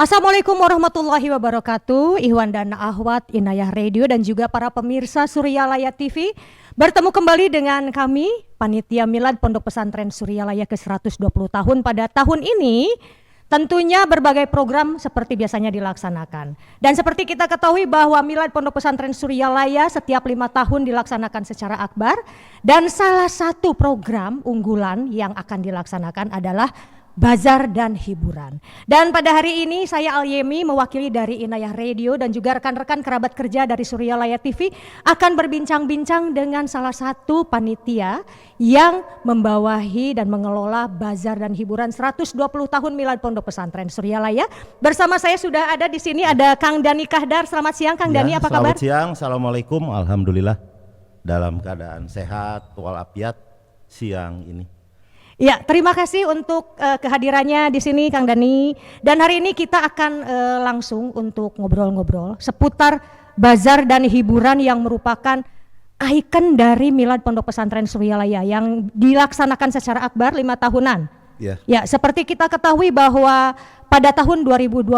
Assalamualaikum warahmatullahi wabarakatuh. Ikhwan dan akhwat Inayah Radio dan juga para pemirsa Suryalaya TV. Bertemu kembali dengan kami, Panitia Milad Pondok Pesantren Suryalaya ke-120 tahun pada tahun ini. Tentunya berbagai program seperti biasanya dilaksanakan. Dan seperti kita ketahui bahwa Milad Pondok Pesantren Suryalaya setiap 5 tahun dilaksanakan secara akbar. Dan salah satu program unggulan yang akan dilaksanakan adalah bazar dan hiburan. Dan pada hari ini saya Al-Yemi mewakili dari Inayah Radio dan juga rekan-rekan kerabat kerja dari Suryalaya TV akan berbincang-bincang dengan salah satu panitia yang membawahi dan mengelola bazar dan hiburan 120 tahun Milad Pondok Pesantren Suryalaya. Bersama saya sudah ada di sini ada Kang Dani Kahdar. Selamat siang Kang Dani, apa kabar? Selamat siang, Assalamualaikum, Alhamdulillah dalam keadaan sehat walafiat siang ini. Ya, terima kasih untuk kehadirannya di sini Kang Dani. Dan hari ini kita akan langsung untuk ngobrol-ngobrol seputar bazar dan hiburan yang merupakan ikon dari Milad Pondok Pesantren Suryalaya yang dilaksanakan secara akbar 5 tahunan. Ya, seperti kita ketahui bahwa pada tahun 2020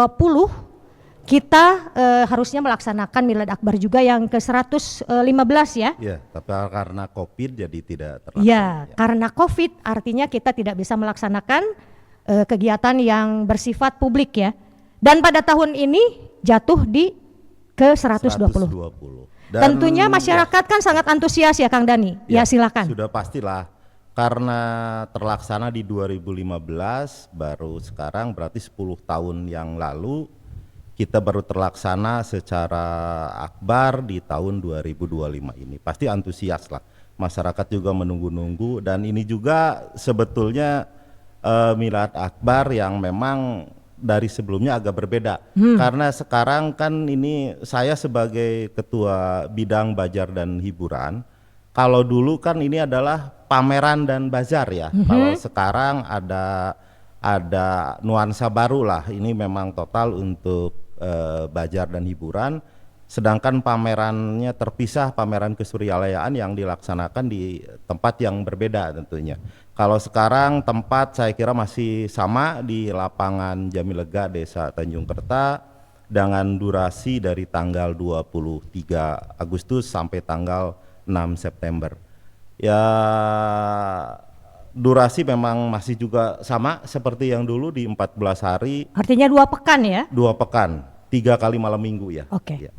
kita harusnya melaksanakan Milad Akbar juga yang ke-115 ya. Ya, tapi karena COVID jadi tidak terlaksana. Ya, karena COVID artinya kita tidak bisa melaksanakan kegiatan yang bersifat publik ya. Dan pada tahun ini jatuh di ke-120. Tentunya masyarakat kan sangat antusias ya Kang Dani. Ya, silakan. Sudah pastilah. Karena terlaksana di 2015 baru sekarang berarti 10 tahun yang lalu kita baru terlaksana secara akbar di tahun 2025 ini. Pasti antusias lah. Masyarakat juga menunggu-nunggu dan ini juga sebetulnya Milad Akbar yang memang dari sebelumnya agak berbeda. Karena sekarang kan ini saya sebagai ketua bidang bazar dan hiburan. Kalau dulu kan ini adalah pameran dan bazar ya. Kalau sekarang ada nuansa baru lah. Ini memang total untuk bazar dan hiburan, sedangkan pamerannya terpisah, pameran kesuryalayaan yang dilaksanakan di tempat yang berbeda tentunya. Kalau sekarang tempat saya kira masih sama di lapangan Jamilega Desa Tanjung Kerta dengan durasi dari tanggal 23 Agustus sampai tanggal 6 September. Ya, durasi memang masih juga sama seperti yang dulu di 14 hari. Artinya 2 pekan ya? 2 pekan, 3 kali malam minggu ya. Oke. Ya.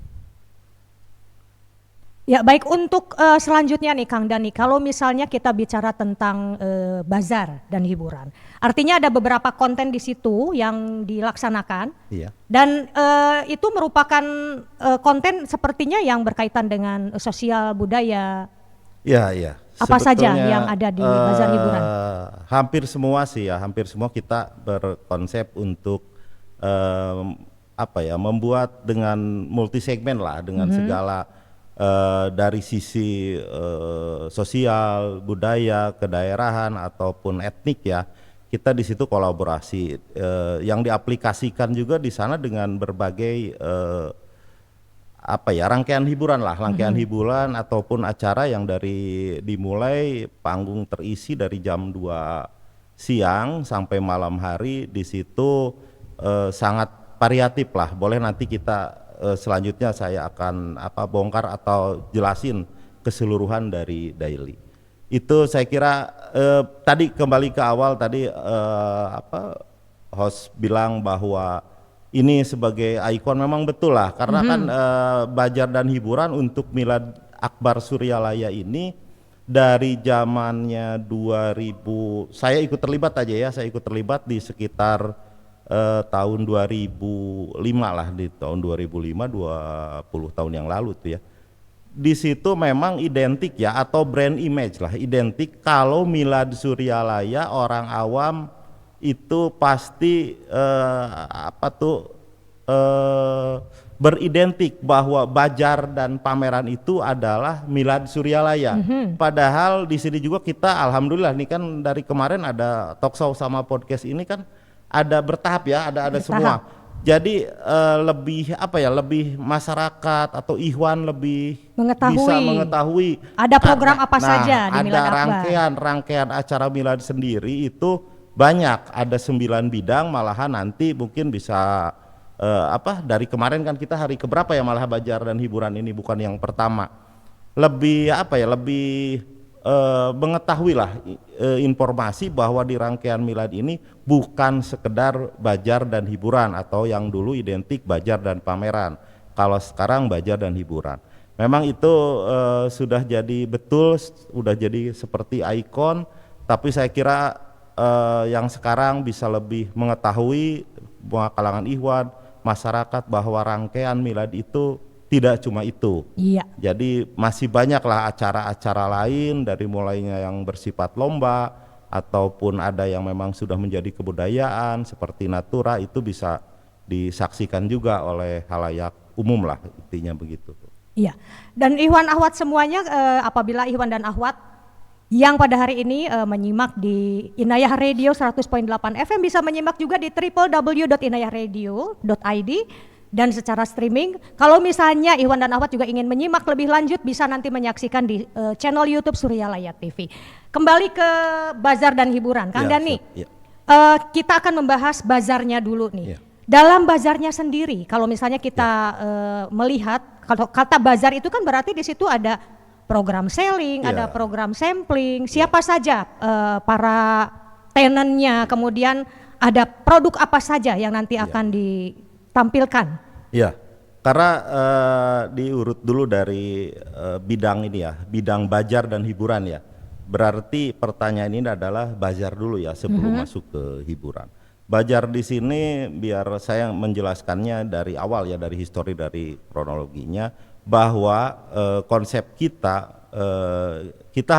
Ya, baik, untuk selanjutnya nih Kang Dani, kalau misalnya kita bicara tentang bazar dan hiburan, artinya ada beberapa konten di situ yang dilaksanakan. Iya. Dan itu merupakan konten sepertinya yang berkaitan dengan sosial budaya. Iya, iya. Apa saja yang ada di bazar hiburan? Hampir semua sih ya, hampir semua kita berkonsep untuk membuat dengan multi segmen lah, dengan segala dari sisi sosial, budaya, kedaerahan ataupun etnik ya. Kita di situ kolaborasi yang diaplikasikan juga di sana dengan berbagai rangkaian hiburan lah, hiburan ataupun acara yang dimulai panggung terisi dari jam 2 siang sampai malam hari. Di situ sangat variatif lah. Boleh nanti kita selanjutnya saya akan bongkar atau jelasin keseluruhan dari daily. Itu saya kira tadi kembali ke awal tadi host bilang bahwa ini sebagai ikon memang betul lah, karena kan bazar dan hiburan untuk Milad Akbar Suryalaya ini dari zamannya 2000, saya ikut terlibat aja ya, saya ikut terlibat di sekitar tahun 2005 lah, di tahun 2005, 20 tahun yang lalu tuh ya. Di situ memang identik ya, atau brand image lah, identik kalau Milad Suryalaya orang awam itu pasti beridentik bahwa bazar dan pameran itu adalah Milad Suryalaya. Padahal di sini juga kita alhamdulillah nih kan dari kemarin ada talkshow sama podcast ini kan ada bertahap ya, ada semua. Jadi lebih masyarakat atau ikhwan lebih bisa mengetahui ada program apa saja di Milad Akbar. Ada rangkaian acara Milad sendiri itu banyak, ada 9 bidang, malahan nanti mungkin bisa dari kemarin kan kita hari keberapa ya malah Bajar dan Hiburan ini bukan yang pertama. Lebih lebih mengetahui lah informasi bahwa di rangkaian milad ini bukan sekedar Bajar dan hiburan atau yang dulu identik Bajar dan pameran. Kalau sekarang Bajar dan hiburan. Memang itu sudah jadi betul, sudah jadi seperti ikon, tapi saya kira yang sekarang bisa lebih mengetahui bahwa kalangan Ikhwan, masyarakat bahwa rangkaian milad itu tidak cuma itu. Iya. Jadi masih banyaklah acara-acara lain dari mulainya yang bersifat lomba ataupun ada yang memang sudah menjadi kebudayaan seperti Natura itu bisa disaksikan juga oleh halayak umum lah intinya begitu. Iya. Dan Ikhwan Akhwat semuanya apabila Ikhwan dan Akhwat yang pada hari ini menyimak di Inayah Radio 100.8 FM bisa menyimak juga di www.inayahradio.id dan secara streaming. Kalau misalnya Ikhwan dan Akhwat juga ingin menyimak lebih lanjut bisa nanti menyaksikan di channel YouTube Suryalaya TV. Kembali ke bazar dan hiburan, Kang Dani. Ya. Kita akan membahas bazarnya dulu nih. Ya. Dalam bazarnya sendiri, kalau misalnya kita melihat kalau kata bazar itu kan berarti di situ ada program selling, ada program sampling, siapa saja para tenannya, kemudian ada produk apa saja yang nanti akan ditampilkan. Iya, karena diurut dulu dari bidang ini ya, bidang bajar dan hiburan ya. Berarti pertanyaan ini adalah bajar dulu ya sebelum masuk ke hiburan. Bajar di sini biar saya menjelaskannya dari awal ya, dari histori, dari kronologinya, bahwa konsep kita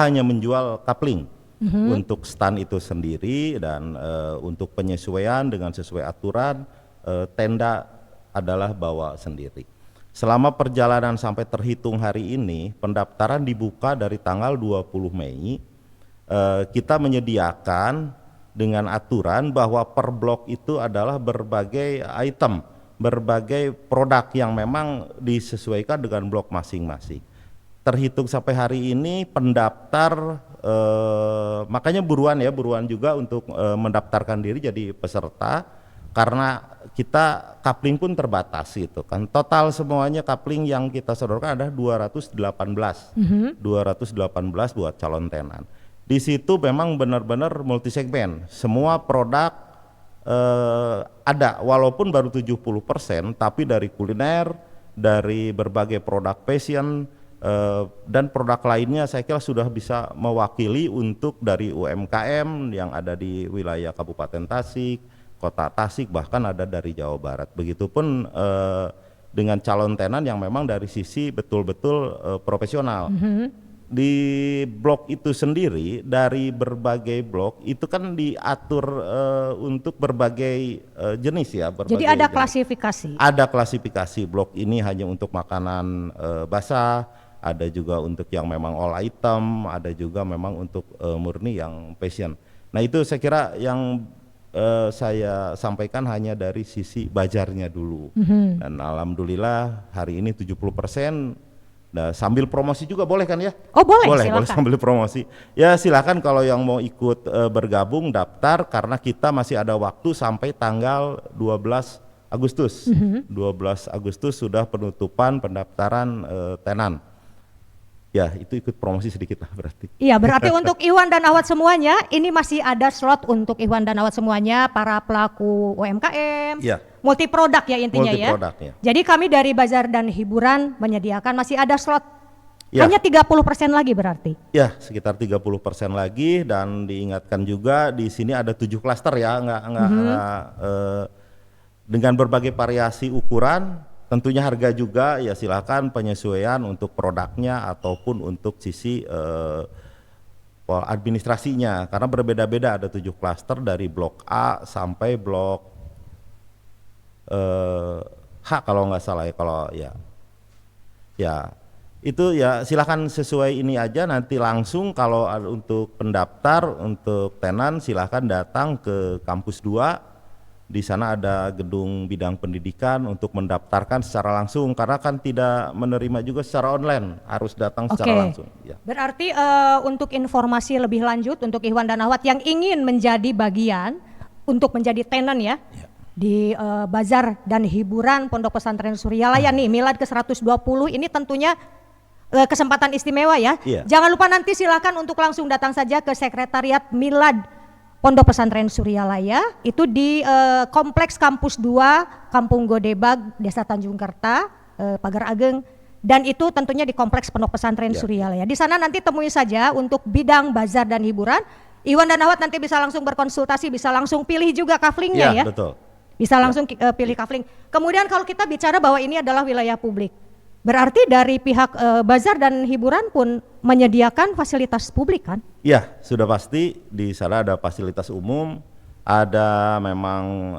hanya menjual kapling untuk stand itu sendiri dan untuk penyesuaian dengan sesuai aturan tenda adalah bawa sendiri. Selama perjalanan sampai terhitung hari ini, pendaftaran dibuka dari tanggal 20 Mei. Kita menyediakan dengan aturan bahwa per blok itu adalah berbagai item, berbagai produk yang memang disesuaikan dengan blok masing-masing. Terhitung sampai hari ini pendaftar, makanya buruan juga untuk mendaftarkan diri jadi peserta, karena kita kapling pun terbatas itu kan. Total semuanya kapling yang kita sodorkan ada 218, 218 buat calon tenan. Di situ memang benar-benar multi segmen, semua produk ada, walaupun baru 70%, tapi dari kuliner, dari berbagai produk fashion dan produk lainnya saya kira sudah bisa mewakili untuk dari UMKM yang ada di wilayah Kabupaten Tasik, Kota Tasik, bahkan ada dari Jawa Barat. Begitupun dengan calon tenan yang memang dari sisi betul-betul profesional. Di blok itu sendiri, dari berbagai blok itu kan diatur untuk berbagai jenis ya. Jadi ada klasifikasi. Ada klasifikasi, blok ini hanya untuk makanan basah, ada juga untuk yang memang all item, ada juga memang untuk murni yang fashion. Nah itu saya kira yang saya sampaikan hanya dari sisi bajarnya dulu. Dan alhamdulillah hari ini 70%. Nah, sambil promosi juga boleh kan ya? Oh boleh, boleh silakan. sambil promosi. Ya silakan kalau yang mau ikut bergabung daftar, karena kita masih ada waktu sampai tanggal 12 Agustus. 12 Agustus sudah penutupan pendaftaran tenan. Ya itu ikut promosi sedikit lah berarti. Iya berarti untuk Ikhwan dan Akhwat semuanya ini masih ada slot untuk Ikhwan dan Akhwat semuanya para pelaku UMKM, multi produk ya intinya ya. Jadi kami dari Bazar dan Hiburan menyediakan masih ada slot hanya 30% lagi berarti. Ya sekitar 30% lagi, dan diingatkan juga di sini ada 7 klaster ya, nggak dengan berbagai variasi ukuran. Tentunya harga juga ya silakan penyesuaian untuk produknya ataupun untuk sisi administrasinya, karena berbeda-beda, ada 7 klaster dari blok A sampai blok H kalau nggak salah ya, kalau ya itu ya silakan sesuai ini aja. Nanti langsung kalau untuk pendaftar untuk tenan silakan datang ke kampus 2. Di sana ada gedung bidang pendidikan untuk mendaftarkan secara langsung, karena kan tidak menerima juga secara online, harus datang secara langsung. Ya. Berarti untuk informasi lebih lanjut untuk Ikhwan dan Akhwat yang ingin menjadi bagian untuk menjadi tenan ya, di bazar dan hiburan Pondok Pesantren Suryalaya nih, Milad ke-120 ini tentunya kesempatan istimewa ya. Iya. Jangan lupa nanti silakan untuk langsung datang saja ke Sekretariat Milad Pondok Pesantren Suryalaya, itu di Kompleks Kampus 2, Kampung Godebag, Desa Tanjung Kerta, Pagar Ageng, dan itu tentunya di Kompleks Pondok Pesantren Suryalaya. Di sana nanti temui saja untuk bidang bazar dan hiburan. Iwan dan Ahwat nanti bisa langsung berkonsultasi, bisa langsung pilih juga kaflingnya ya. Betul. Bisa langsung pilih kafling. Kemudian kalau kita bicara bahwa ini adalah wilayah publik, berarti dari pihak bazar dan hiburan pun menyediakan fasilitas publik kan? Iya, sudah pasti di sana ada fasilitas umum, ada memang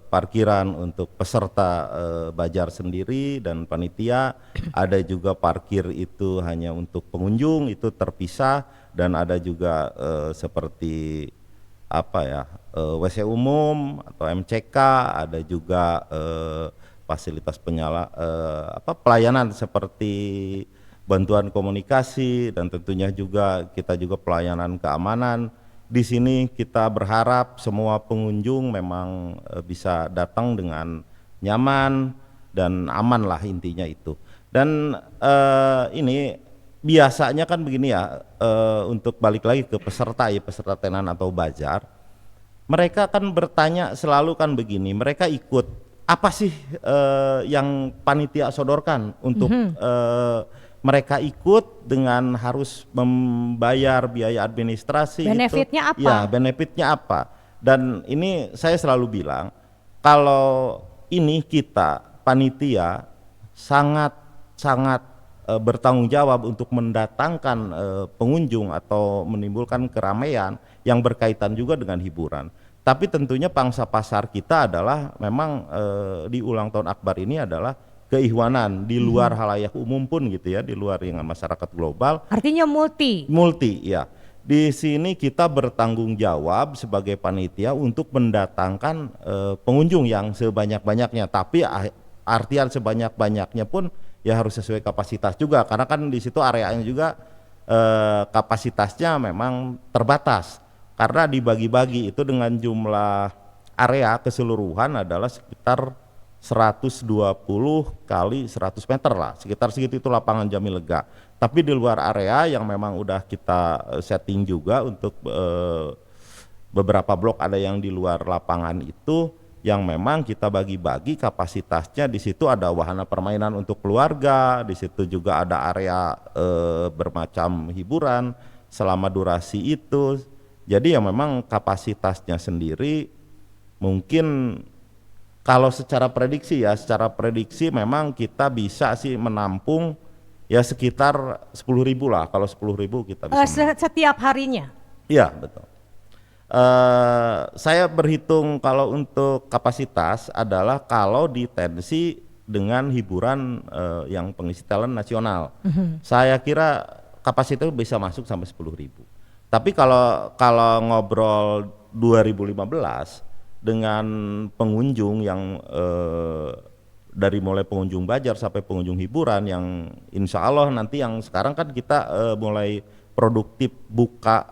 parkiran untuk peserta bazar sendiri dan panitia, ada juga parkir itu hanya untuk pengunjung, itu terpisah, dan ada juga seperti apa ya, WC umum atau MCK, ada juga fasilitas pelayanan seperti bantuan komunikasi, dan tentunya juga kita juga pelayanan keamanan. Di sini kita berharap semua pengunjung memang bisa datang dengan nyaman dan aman lah, intinya itu. Dan ini biasanya kan begini ya, untuk balik lagi ke peserta ya, peserta tenan atau bazar, mereka kan bertanya selalu kan begini, mereka ikut apa sih yang panitia sodorkan untuk mereka ikut dengan harus membayar biaya administrasi. Benefitnya apa? Ya, benefitnya apa? Dan ini saya selalu bilang, kalau ini kita panitia sangat bertanggung jawab untuk mendatangkan pengunjung atau menimbulkan keramaian yang berkaitan juga dengan hiburan. Tapi tentunya pangsa pasar kita adalah memang di ulang tahun Akbar ini adalah keikhwanan di luar halayak umum pun gitu ya, di luar dengan masyarakat global. Artinya multi ya. Di sini kita bertanggung jawab sebagai panitia untuk mendatangkan pengunjung yang sebanyak-banyaknya, tapi artian sebanyak-banyaknya pun ya harus sesuai kapasitas juga, karena kan di situ areanya juga kapasitasnya memang terbatas, karena dibagi-bagi itu dengan jumlah area keseluruhan adalah sekitar 120 kali 100 meter lah, sekitar segitu, itu lapangan Jamil Lega. Tapi di luar area yang memang udah kita setting juga untuk beberapa blok, ada yang di luar lapangan itu yang memang kita bagi-bagi kapasitasnya. Di situ ada wahana permainan untuk keluarga, di situ juga ada area bermacam hiburan selama durasi itu. Jadi ya memang kapasitasnya sendiri mungkin kalau secara prediksi memang kita bisa sih menampung ya sekitar 10.000 lah, kalau 10.000 kita bisa setiap harinya. Iya, betul. Saya berhitung kalau untuk kapasitas adalah kalau ditensi dengan hiburan yang pengisi talent nasional, saya kira kapasitas bisa masuk sampai 10.000. Tapi kalau ngobrol 2015 dengan pengunjung yang dari mulai pengunjung bazar sampai pengunjung hiburan yang insya Allah nanti yang sekarang kan kita mulai produktif buka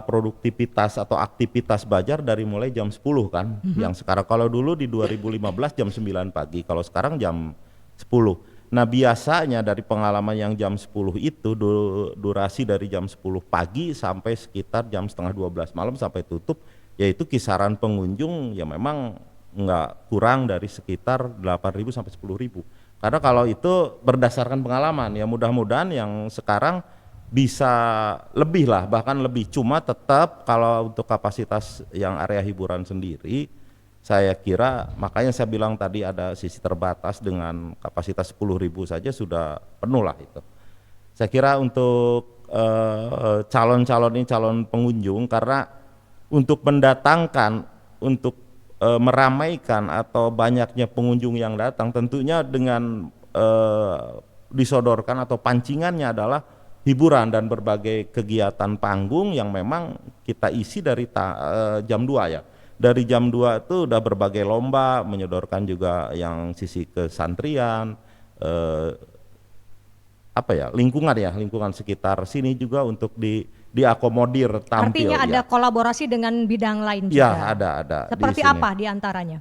produktivitas atau aktivitas bazar dari mulai jam 10 kan, yang sekarang kalau dulu di 2015 jam 9 pagi, kalau sekarang jam 10. Nah biasanya dari pengalaman yang jam 10 itu durasi dari jam 10 pagi sampai sekitar jam setengah 12 malam sampai tutup, yaitu kisaran pengunjung ya memang nggak kurang dari sekitar 8.000 sampai 10.000. Karena kalau itu berdasarkan pengalaman ya, mudah-mudahan yang sekarang bisa lebih lah, bahkan lebih. Cuma tetap kalau untuk kapasitas yang area hiburan sendiri, saya kira makanya saya bilang tadi ada sisi terbatas dengan kapasitas 10.000 saja sudah penuh lah itu. Saya kira untuk calon-calon ini calon pengunjung, karena untuk mendatangkan, untuk meramaikan atau banyaknya pengunjung yang datang, tentunya dengan disodorkan atau pancingannya adalah hiburan dan berbagai kegiatan panggung yang memang kita isi dari jam 2 ya. Dari jam 2 itu udah berbagai lomba, menyodorkan juga yang sisi kesantrian, lingkungan sekitar sini juga untuk diakomodir tampil. Artinya ada ya. kolaborasi dengan bidang lain juga. Ya, ada. Seperti di sini. apa di antaranya?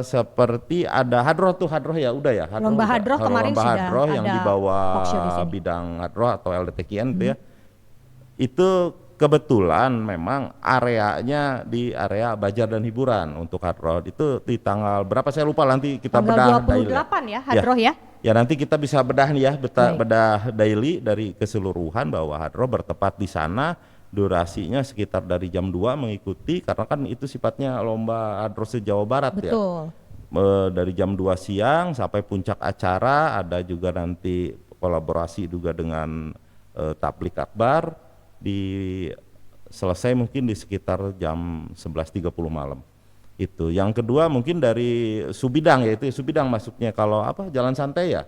Seperti ada hadroh ya udah ya. Lomba hadroh kemarin lomba sudah hadroh yang ada di bawah talkshow di sini. bidang hadroh atau LDTKN itu ya. Itu kebetulan memang areanya di area Bajar dan Hiburan untuk hadroh. Itu di tanggal berapa saya lupa, nanti kita bedah. Tanggal 28 ya hadroh ya. Ya nanti kita bisa bedah nih ya, Baik. bedah daily dari keseluruhan bahwa hadroh bertepat di sana, durasinya sekitar dari jam 2 mengikuti, karena kan itu sifatnya lomba hadroh se-Jawa Barat. Betul. Ya. Dari jam 2 siang sampai puncak acara, ada juga nanti kolaborasi juga dengan Tablik Akbar, selesai mungkin di sekitar jam 11.30 malam. Itu. Yang kedua mungkin dari Subidang, yaitu Subidang masuknya kalau jalan santai ya.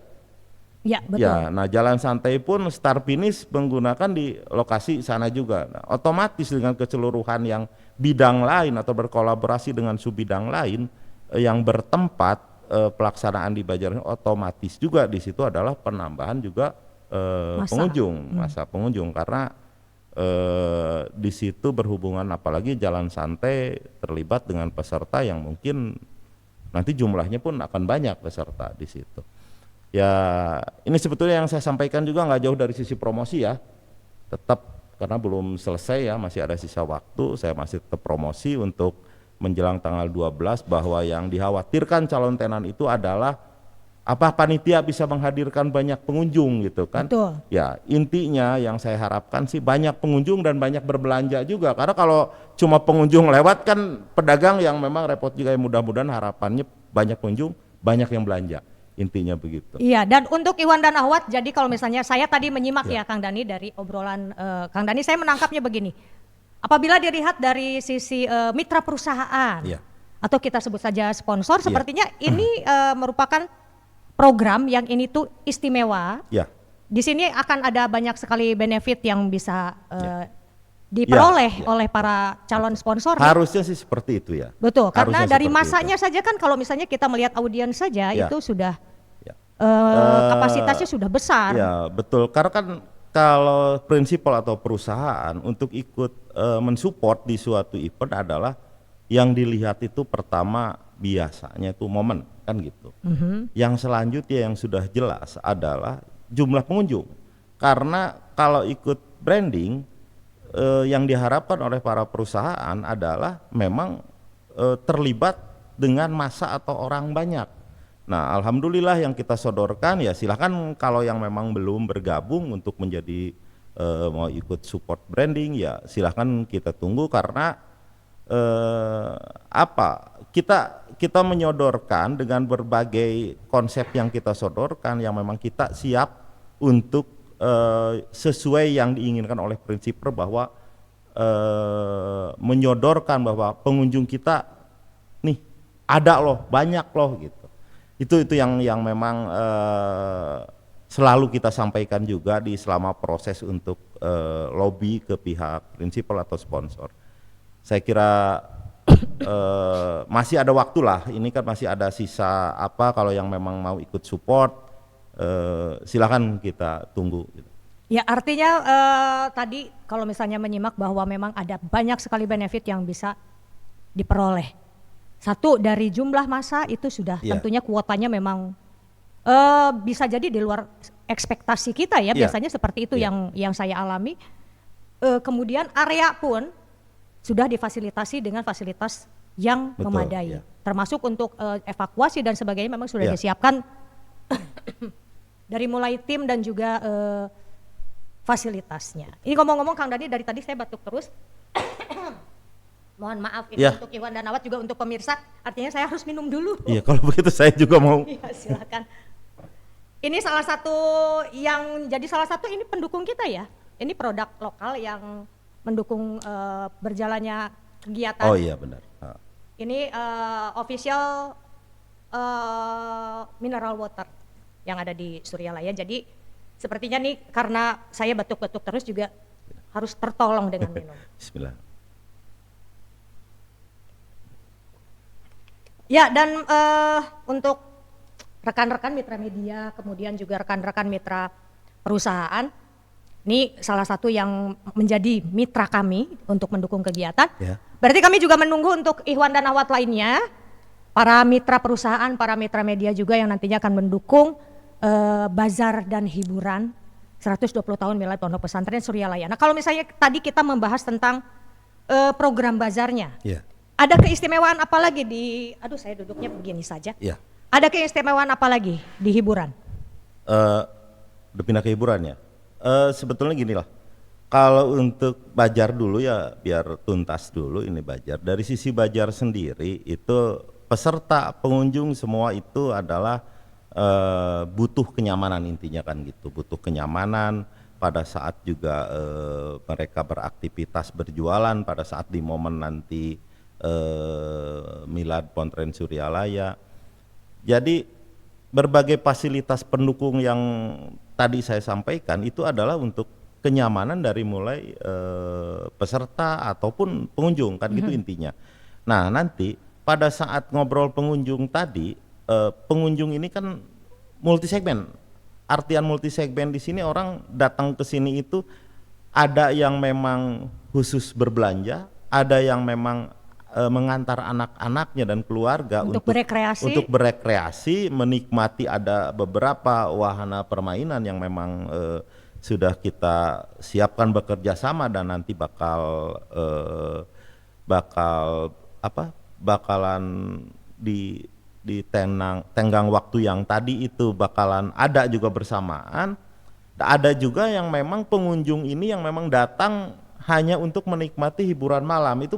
Ya, betul. Ya, nah jalan santai pun start finish menggunakan di lokasi sana juga. Nah, otomatis dengan keseluruhan yang bidang lain atau berkolaborasi dengan subbidang lain yang bertempat pelaksanaan di Bajar, otomatis juga di situ adalah penambahan juga masa pengunjung karena di situ berhubungan, apalagi jalan santai terlibat dengan peserta yang mungkin nanti jumlahnya pun akan banyak peserta di situ. Ya ini sebetulnya yang saya sampaikan juga nggak jauh dari sisi promosi ya, tetap karena belum selesai ya, masih ada sisa waktu, saya masih tetap promosi untuk menjelang tanggal 12 bahwa yang dikhawatirkan calon tenan itu adalah apa panitia bisa menghadirkan banyak pengunjung gitu kan. Betul. Ya intinya yang saya harapkan sih banyak pengunjung dan banyak berbelanja juga, karena kalau cuma pengunjung lewat kan pedagang yang memang repot juga. Mudah-mudahan harapannya banyak pengunjung, banyak yang belanja, intinya begitu. Iya, dan untuk Iwan dan Ahwat, jadi kalau misalnya saya tadi menyimak ya Kang Dani dari obrolan Kang Dani, saya menangkapnya begini, apabila dilihat dari sisi mitra perusahaan atau kita sebut saja sponsor, sepertinya ini merupakan program yang ini tuh istimewa. Ya. Di sini akan ada banyak sekali benefit yang bisa diperoleh oleh para calon sponsor. Harusnya sih seperti itu ya. Betul, karena Harusnya dari masanya saja kan kalau misalnya kita melihat audiens saja itu sudah kapasitasnya sudah besar. Ya betul, karena kan kalau prinsipal atau perusahaan untuk ikut mensupport di suatu event adalah yang dilihat itu pertama biasanya itu momen kan gitu. Yang selanjutnya yang sudah jelas adalah jumlah pengunjung, karena kalau ikut branding yang diharapkan oleh para perusahaan adalah memang terlibat dengan massa atau orang banyak. Nah alhamdulillah yang kita sodorkan ya, silahkan kalau yang memang belum bergabung untuk menjadi mau ikut support branding ya silahkan kita tunggu, karena kita menyodorkan dengan berbagai konsep yang kita sodorkan yang memang kita siap untuk sesuai yang diinginkan oleh prinsipper, bahwa menyodorkan bahwa pengunjung kita nih ada loh, banyak loh gitu. Itu yang memang selalu kita sampaikan juga di selama proses untuk lobby ke pihak prinsipal atau sponsor. Saya kira masih ada waktu lah, ini kan masih ada sisa kalau yang memang mau ikut support silakan kita tunggu. Ya artinya tadi kalau misalnya menyimak bahwa memang ada banyak sekali benefit yang bisa diperoleh. Satu, dari jumlah massa itu sudah tentunya kuotanya memang bisa jadi di luar ekspektasi kita ya, biasanya seperti itu yang saya alami. Kemudian area pun sudah difasilitasi dengan fasilitas yang memadai, termasuk untuk evakuasi dan sebagainya memang sudah disiapkan dari mulai tim dan juga fasilitasnya. Ini ngomong-ngomong Kang Dani, dari tadi saya batuk terus. Mohon maaf ini untuk Iwan dan Ahwat, juga untuk pemirsa, artinya saya harus minum dulu. Iya kalau begitu saya juga mau. Iya silakan. Ini salah satu ini pendukung kita ya. Ini produk lokal yang mendukung berjalannya kegiatan. Oh iya benar. Ini official mineral water yang ada di Suryalaya. Jadi sepertinya nih karena saya batuk-batuk terus juga harus tertolong dengan minum. Bismillah. Ya, dan untuk rekan-rekan mitra media, kemudian juga rekan-rekan mitra perusahaan, Ini salah satu yang menjadi mitra kami untuk mendukung kegiatan. Ya. Berarti kami juga menunggu untuk Ihwan dan Ahwat lainnya, para mitra perusahaan, para mitra media juga yang nantinya akan mendukung bazar dan hiburan 120 tahun Milad Pondok Pesantren Suryalaya. Nah, kalau misalnya tadi kita membahas tentang program bazarnya, Ya. ada keistimewaan apa lagi di? Aduh, saya duduknya begini saja. Ya. Ada keistimewaan apa lagi di hiburan? Udah pindah ke hiburan ya. Sebetulnya gini lah, kalau untuk Bajar dulu ya biar tuntas dulu ini Bajar. Dari sisi Bajar sendiri itu peserta pengunjung semua itu adalah butuh kenyamanan intinya kan gitu, butuh kenyamanan pada saat juga mereka beraktivitas berjualan pada saat di momen nanti Milad Pesantren Suryalaya. Jadi berbagai fasilitas pendukung yang tadi saya sampaikan itu adalah untuk kenyamanan dari mulai peserta ataupun pengunjung kan gitu intinya. Nah, nanti pada saat ngobrol pengunjung tadi, pengunjung ini kan multisegmen. Artian multisegmen di sini orang datang ke sini itu ada yang memang khusus berbelanja, ada yang memang mengantar anak-anaknya dan keluarga Untuk berekreasi, menikmati ada beberapa wahana permainan yang memang sudah kita siapkan bekerja sama dan nanti bakalan di tenggang waktu yang tadi itu bakalan ada juga bersamaan. Ada juga yang memang pengunjung ini yang memang datang hanya untuk menikmati hiburan malam itu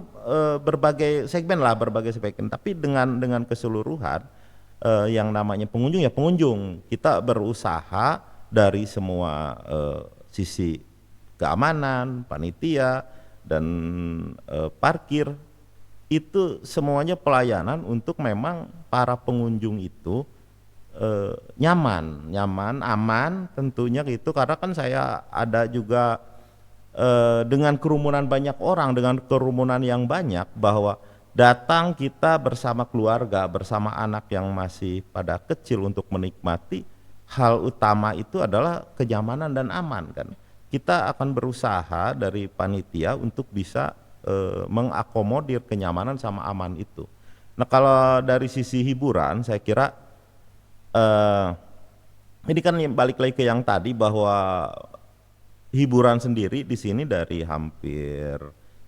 berbagai segmen, tapi dengan keseluruhan yang namanya pengunjung ya pengunjung, kita berusaha dari semua sisi keamanan, panitia dan parkir itu semuanya pelayanan untuk memang para pengunjung itu nyaman, aman tentunya gitu, karena kan saya ada juga dengan kerumunan banyak orang, dengan kerumunan yang banyak, bahwa datang kita bersama keluarga, bersama anak yang masih pada kecil untuk menikmati, hal utama itu adalah kenyamanan dan aman kan. Kita akan berusaha dari panitia untuk bisa mengakomodir kenyamanan sama aman itu. Nah, kalau dari sisi hiburan saya kira ini kan balik lagi ke yang tadi bahwa hiburan sendiri di sini dari hampir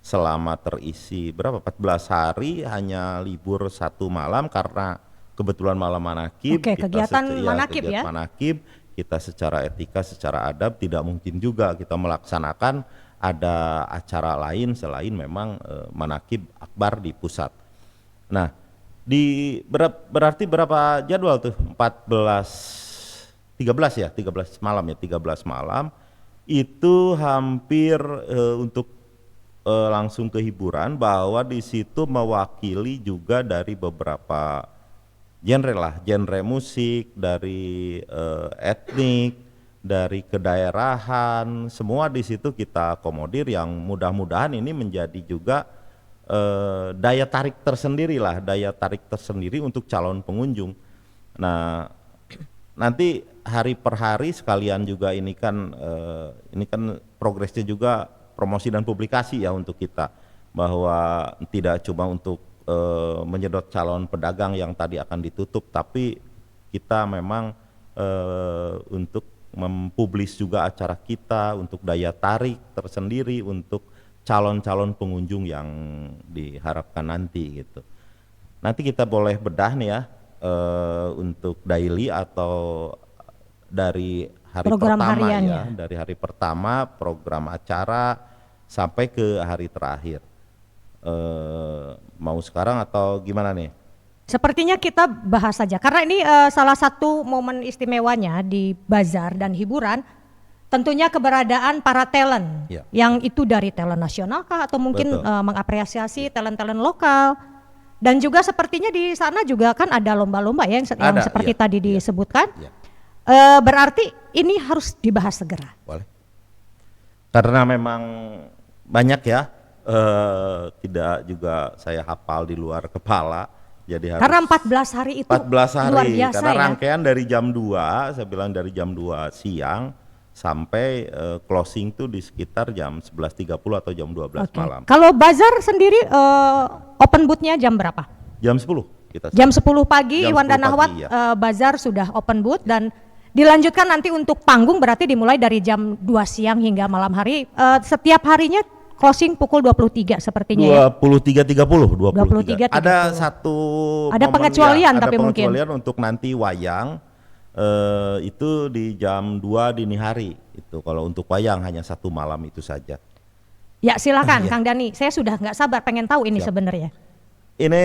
selama terisi berapa 14 hari hanya libur 1 malam karena kebetulan malam manakib. Oke, kegiatan manakib ya. Manakib, kita secara etika, secara adab tidak mungkin juga kita melaksanakan ada acara lain selain memang manakib akbar di pusat. Nah, berarti berapa jadwal tuh? 13 malam ya, 13 malam. Itu hampir untuk langsung ke hiburan, bahwa di situ mewakili juga dari beberapa genre musik, dari etnik, dari kedaerahan, semua di situ kita akomodir yang mudah-mudahan ini menjadi juga daya tarik tersendiri untuk calon pengunjung. Nah, nanti hari per hari sekalian juga ini kan progresnya juga promosi dan publikasi ya untuk kita, bahwa tidak cuma untuk menyedot calon pedagang yang tadi akan ditutup, tapi kita memang untuk mempublis juga acara kita untuk daya tarik tersendiri untuk calon-calon pengunjung yang diharapkan nanti gitu. Nanti kita boleh bedah nih ya untuk daily atau dari hari program pertama hariannya. ya, dari hari pertama program acara sampai ke hari terakhir. Mau sekarang atau gimana nih? Sepertinya kita bahas saja karena ini salah satu momen istimewanya di bazar dan hiburan, tentunya keberadaan para talent Ya. yang itu dari talent nasional kah atau mungkin mengapresiasi talent-talent lokal. Dan juga sepertinya di sana juga kan ada lomba-lomba ya yang seperti ya, tadi disebutkan. Ya. Berarti ini harus dibahas segera. Boleh. Karena memang banyak ya, tidak juga saya hafal di luar kepala. Jadi harus Karena 14 hari itu 14 hari, luar biasa karena ya. rangkaian dari jam 2, saya bilang dari jam 2 siang sampai closing tuh di sekitar jam 11.30 atau jam 12 Oke. malam. Kalau bazar sendiri open booth-nya jam berapa? Jam 10 kita. Jam 10 pagi Jam Iwan 10 dan Ahwat pagi, ya. bazar sudah open booth dan dilanjutkan nanti untuk panggung berarti dimulai dari jam 2 siang hingga malam hari. Setiap harinya closing pukul 23 sepertinya ya. 23.30. 23.30. Ada satu Ada momen, pengecualian ada tapi mungkin. pengecualian untuk nanti wayang itu di jam 2 dini hari. Itu kalau untuk wayang hanya 1 malam itu saja. Ya silakan Iya. Kang Dani, saya sudah nggak sabar pengen tahu ini Siap. sebenarnya. Ini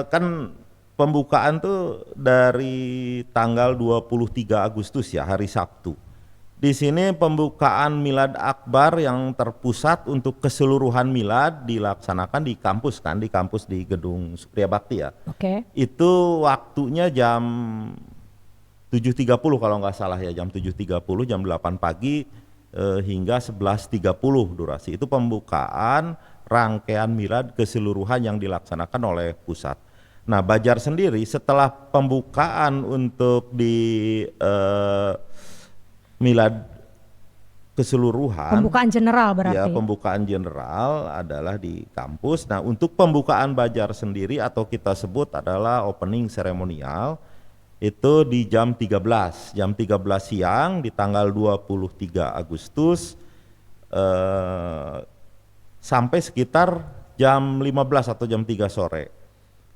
kan pembukaan tuh dari tanggal 23 Agustus ya, hari Sabtu. Di sini pembukaan Milad Akbar yang terpusat untuk keseluruhan milad dilaksanakan di kampus kan, di kampus di Gedung Supriya Bakti ya. Oke. Itu waktunya jam 7.30 kalau nggak salah ya, jam 7.30, jam 8 pagi hingga 11.30 durasi. Itu pembukaan rangkaian milad keseluruhan yang dilaksanakan oleh pusat. Nah, Bajar sendiri setelah pembukaan untuk di milad keseluruhan, Pembukaan general berarti. ya, pembukaan general adalah di kampus. Nah, untuk pembukaan Bajar sendiri atau kita sebut adalah opening seremonial itu di jam 13 siang di tanggal 23 Agustus sampai sekitar jam 15 atau jam 3 sore.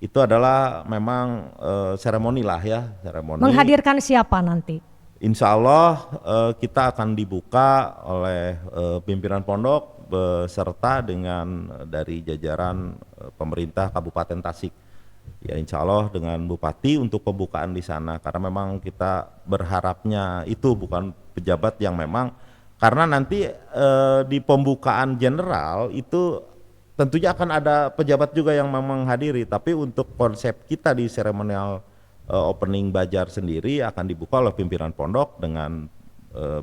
Itu adalah memang seremoni lah ya, seremoni. Menghadirkan siapa nanti? Insya Allah kita akan dibuka oleh pimpinan pondok beserta dengan dari jajaran pemerintah Kabupaten Tasik. Ya, insya Allah dengan Bupati untuk pembukaan di sana, karena memang kita berharapnya itu bukan pejabat yang memang, karena nanti di pembukaan general itu tentunya akan ada pejabat juga yang memang menghadiri, tapi untuk konsep kita di seremonial opening Bajar sendiri akan dibuka oleh pimpinan pondok dengan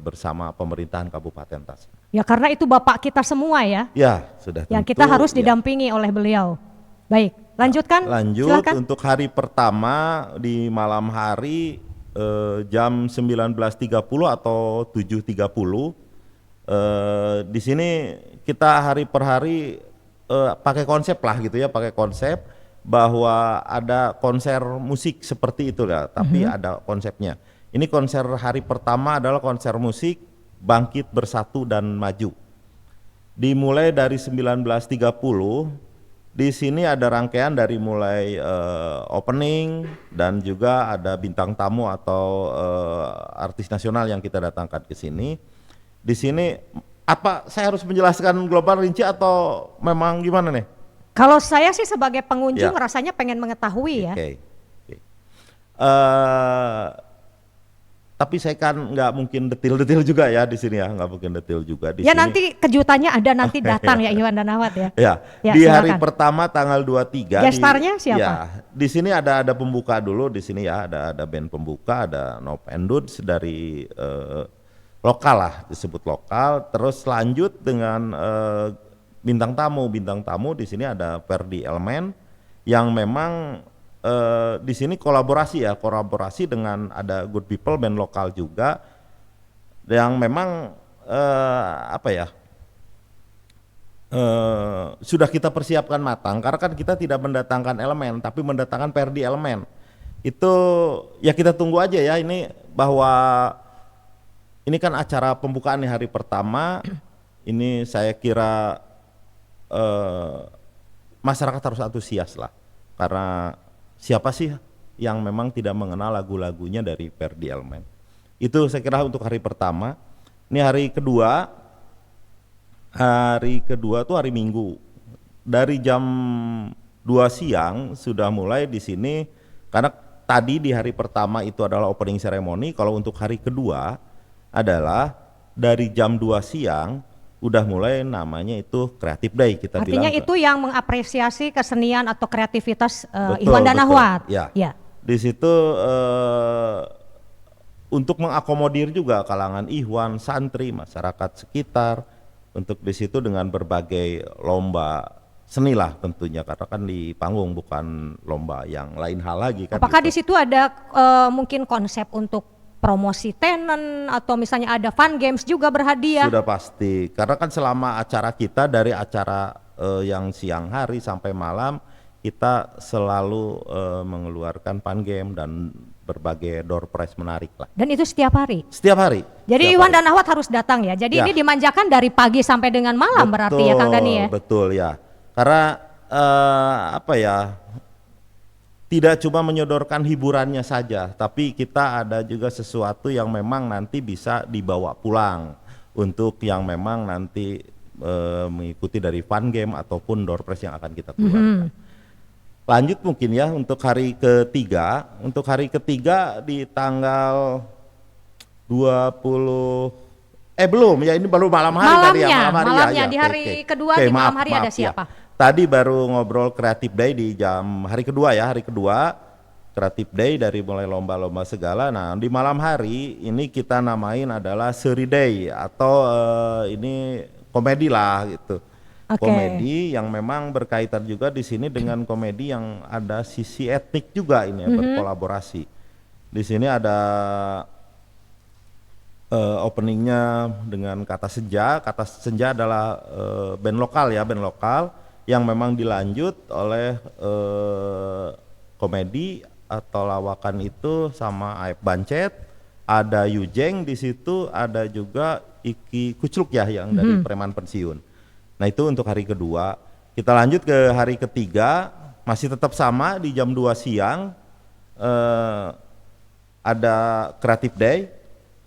bersama pemerintahan Kabupaten Tasik. Ya karena itu Bapak kita semua ya. Ya, sudah Yang tentu, kita harus ya. didampingi oleh beliau. Baik, lanjutkan. Lanjut Silakan. untuk hari pertama di malam hari jam 19.30 atau 7.30. Di sini kita hari per hari pakai konsep lah gitu ya, pakai konsep bahwa ada konser musik seperti itu ya, tapi ada konsepnya. Ini konser hari pertama adalah konser musik Bangkit Bersatu dan Maju. Dimulai dari 19.30. Di sini ada rangkaian dari mulai opening dan juga ada bintang tamu atau artis nasional yang kita datangkan ke sini. Di sini apa saya harus menjelaskan global rinci atau memang gimana nih? Kalau saya sih sebagai pengunjung Ya. rasanya pengen mengetahui ya. Oke. Tapi saya kan nggak mungkin detail-detail juga ya di sini ya, nggak mungkin detail juga di Ya sini. nanti kejutannya ada nanti datang ya Iwan dan Ahwat ya. Ya, Ya, di hari silakan. pertama tanggal 23 Gestarnya siapa? Ya, di sini ada pembuka dulu di sini ya, ada band pembuka, ada Nop and Dudes dari lokal lah, disebut lokal. Terus lanjut dengan bintang tamu di sini ada Ferdi Elmen yang memang di sini kolaborasi dengan ada Good People band lokal juga yang memang sudah kita persiapkan matang, karena kan kita tidak mendatangkan elemen tapi mendatangkan Ferdi Elmen. Itu ya kita tunggu aja ya, ini bahwa ini kan acara pembukaan di hari pertama. Ini saya kira masyarakat harus antusias lah, karena siapa sih yang memang tidak mengenal lagu-lagunya dari Ferdi Elmen. Itu saya kira untuk hari pertama. Ini hari kedua tuh hari Minggu. Dari jam 2 siang sudah mulai di sini, karena tadi di hari pertama itu adalah opening ceremony. Kalau untuk hari kedua adalah dari jam 2 siang udah mulai namanya itu Creative Day kita Artinya bilang. itu yang mengapresiasi kesenian atau kreativitas Betul, Iwan dan betul. Ahwat. Ya. Ya. Di situ untuk mengakomodir juga kalangan Ikhwan, santri, masyarakat sekitar, untuk di situ dengan berbagai lomba seni lah tentunya, karena kan di panggung bukan lomba yang lain hal lagi kan. Apakah di gitu. situ ada mungkin konsep untuk promosi tenan atau misalnya ada fun games juga berhadiah. Sudah pasti, karena kan selama acara kita dari acara yang siang hari sampai malam kita selalu mengeluarkan fun game dan berbagai door prize menarik lah. Dan itu setiap hari. Setiap hari. Jadi setiap Iwan hari. dan Ahwat harus datang ya. Jadi Ya. ini dimanjakan dari pagi sampai dengan malam berarti ya Kang Dani ya. Betul ya. Karena apa ya? Tidak cuma menyodorkan hiburannya saja, tapi kita ada juga sesuatu yang memang nanti bisa dibawa pulang untuk yang memang nanti mengikuti dari fun game ataupun door prize yang akan kita keluarkan. Lanjut mungkin ya untuk hari ketiga. Untuk hari ketiga di tanggal 20 belum ya, ini baru malam hari tadi ya, malamnya ya, di hari kedua di malam hari ada siapa? Ya. Tadi baru ngobrol Creative Day di hari kedua Creative Day dari mulai lomba-lomba segala. Nah di malam hari ini kita namain adalah Seri Day atau ini komedi lah gitu. Okay. Komedi yang memang berkaitan juga di sini dengan komedi yang ada sisi etnik juga ini ya, berkolaborasi. Di sini ada openingnya dengan Kata Senja. Kata Senja adalah band lokal yang memang dilanjut oleh komedi atau lawakan itu sama Aep Bancet, ada Yujeng di situ, ada juga Iki Kucluk ya yang dari preman pensiun. Nah itu untuk hari kedua. Kita lanjut ke hari ketiga, masih tetap sama di jam 2 siang ada Creative Day